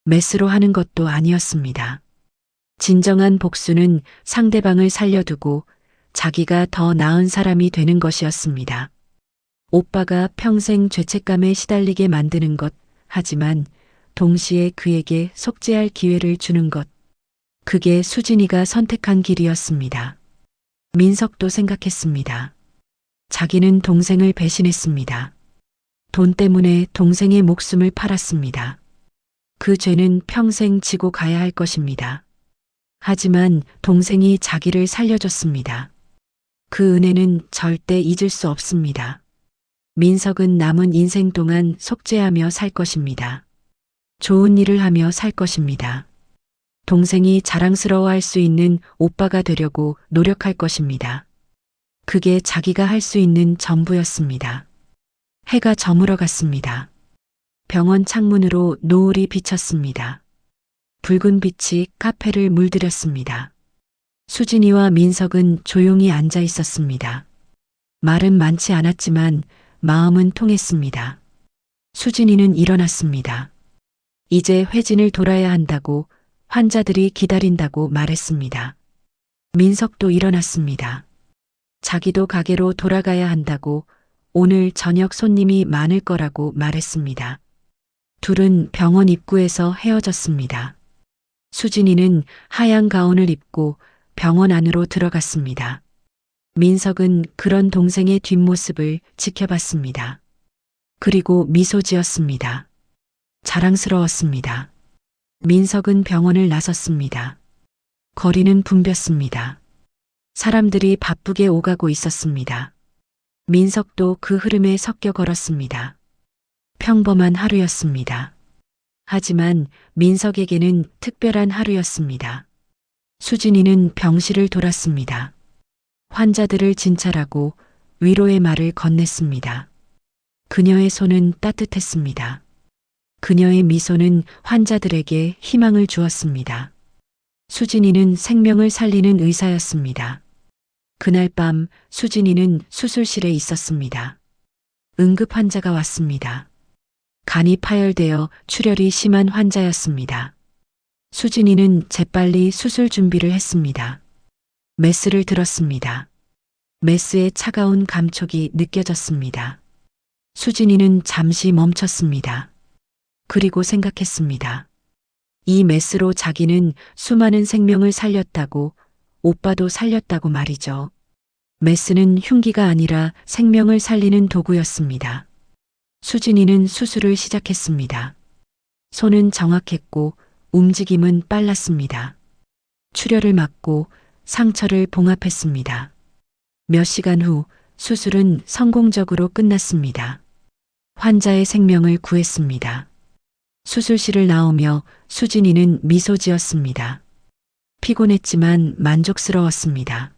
메스로 하는 것도 아니었습니다. 진정한 복수는 상대방을 살려두고 자기가 더 나은 사람이 되는 것이었습니다. 오빠가 평생 죄책감에 시달리게 만드는 것, 하지만 동시에 그에게 속죄할 기회를 주는 것. 그게 수진이가 선택한 길이었습니다. 민석도 생각했습니다. 자기는 동생을 배신했습니다. 돈 때문에 동생의 목숨을 팔았습니다. 그 죄는 평생 지고 가야 할 것입니다. 하지만 동생이 자기를 살려줬습니다. 그 은혜는 절대 잊을 수 없습니다. 민석은 남은 인생 동안 속죄하며 살 것입니다. 좋은 일을 하며 살 것입니다. 동생이 자랑스러워할 수 있는 오빠가 되려고 노력할 것입니다. 그게 자기가 할 수 있는 전부였습니다. 해가 저물어 갔습니다. 병원 창문으로 노을이 비쳤습니다. 붉은 빛이 카페를 물들였습니다. 수진이와 민석은 조용히 앉아 있었습니다. 말은 많지 않았지만 마음은 통했습니다. 수진이는 일어났습니다. 이제 회진을 돌아야 한다고, 환자들이 기다린다고 말했습니다. 민석도 일어났습니다. 자기도 가게로 돌아가야 한다고, 오늘 저녁 손님이 많을 거라고 말했습니다. 둘은 병원 입구에서 헤어졌습니다. 수진이는 하얀 가운을 입고 병원 안으로 들어갔습니다. 민석은 그런 동생의 뒷모습을 지켜봤습니다. 그리고 미소 지었습니다. 자랑스러웠습니다. 민석은 병원을 나섰습니다. 거리는 붐볐습니다. 사람들이 바쁘게 오가고 있었습니다. 민석도 그 흐름에 섞여 걸었습니다. 평범한 하루였습니다. 하지만 민석에게는 특별한 하루였습니다. 수진이는 병실을 돌았습니다. 환자들을 진찰하고 위로의 말을 건넸습니다. 그녀의 손은 따뜻했습니다. 그녀의 미소는 환자들에게 희망을 주었습니다. 수진이는 생명을 살리는 의사였습니다. 그날 밤 수진이는 수술실에 있었습니다. 응급 환자가 왔습니다. 간이 파열되어 출혈이 심한 환자였습니다. 수진이는 재빨리 수술 준비를 했습니다. 메스를 들었습니다. 메스의 차가운 감촉이 느껴졌습니다. 수진이는 잠시 멈췄습니다. 그리고 생각했습니다. 이 메스로 자기는 수많은 생명을 살렸다고, 오빠도 살렸다고 말이죠. 메스는 흉기가 아니라 생명을 살리는 도구였습니다. 수진이는 수술을 시작했습니다. 손은 정확했고 움직임은 빨랐습니다. 출혈을 막고 상처를 봉합했습니다. 몇 시간 후 수술은 성공적으로 끝났습니다. 환자의 생명을 구했습니다. 수술실을 나오며 수진이는 미소 지었습니다. 피곤했지만 만족스러웠습니다.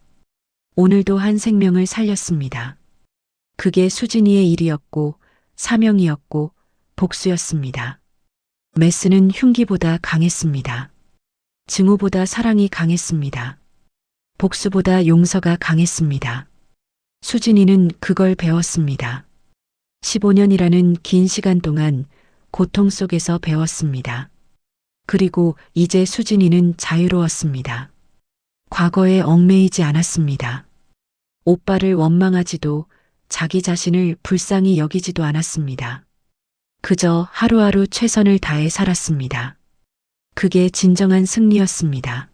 오늘도 한 생명을 살렸습니다. 그게 수진이의 일이었고 사명이었고 복수였습니다. 메스는 흉기보다 강했습니다. 증오보다 사랑이 강했습니다. 복수보다 용서가 강했습니다. 수진이는 그걸 배웠습니다. 15년이라는 긴 시간 동안 고통 속에서 배웠습니다. 그리고 이제 수진이는 자유로웠습니다. 과거에 얽매이지 않았습니다. 오빠를 원망하지도 자기 자신을 불쌍히 여기지도 않았습니다. 그저 하루하루 최선을 다해 살았습니다. 그게 진정한 승리였습니다.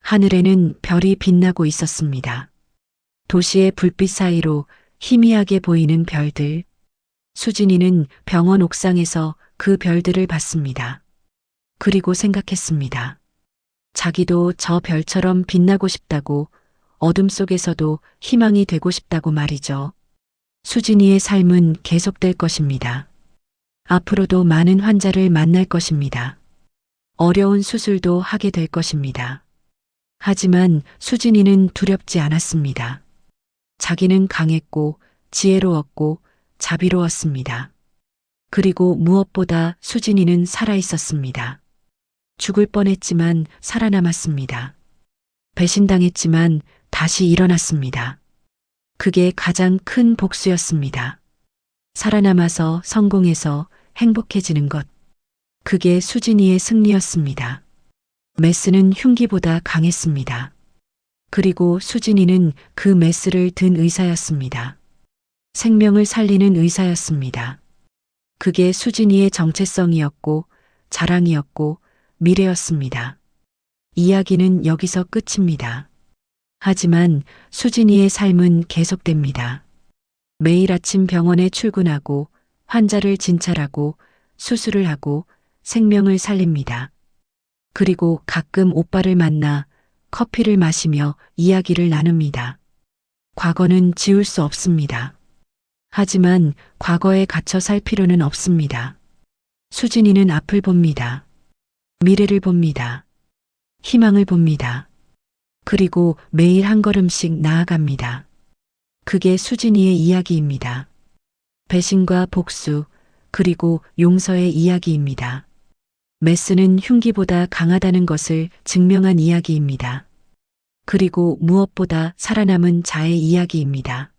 하늘에는 별이 빛나고 있었습니다. 도시의 불빛 사이로 희미하게 보이는 별들. 수진이는 병원 옥상에서 그 별들을 봤습니다. 그리고 생각했습니다. 자기도 저 별처럼 빛나고 싶다고, 어둠 속에서도 희망이 되고 싶다고 말이죠. 수진이의 삶은 계속될 것입니다. 앞으로도 많은 환자를 만날 것입니다. 어려운 수술도 하게 될 것입니다. 하지만 수진이는 두렵지 않았습니다. 자기는 강했고 지혜로웠고 자비로웠습니다. 그리고 무엇보다 수진이는 살아있었습니다. 죽을 뻔했지만 살아남았습니다. 배신당했지만 다시 일어났습니다. 그게 가장 큰 복수였습니다. 살아남아서 성공해서 행복해지는 것. 그게 수진이의 승리였습니다. 메스는 흉기보다 강했습니다. 그리고 수진이는 그 메스를 든 의사였습니다. 생명을 살리는 의사였습니다. 그게 수진이의 정체성이었고 자랑이었고 미래였습니다. 이야기는 여기서 끝입니다. 하지만 수진이의 삶은 계속됩니다. 매일 아침 병원에 출근하고 환자를 진찰하고 수술을 하고 생명을 살립니다. 그리고 가끔 오빠를 만나 커피를 마시며 이야기를 나눕니다. 과거는 지울 수 없습니다. 하지만 과거에 갇혀 살 필요는 없습니다. 수진이는 앞을 봅니다. 미래를 봅니다. 희망을 봅니다. 그리고 매일 한 걸음씩 나아갑니다. 그게 수진이의 이야기입니다. 배신과 복수, 그리고 용서의 이야기입니다. 메스는 흉기보다 강하다는 것을 증명한 이야기입니다. 그리고 무엇보다 살아남은 자의 이야기입니다.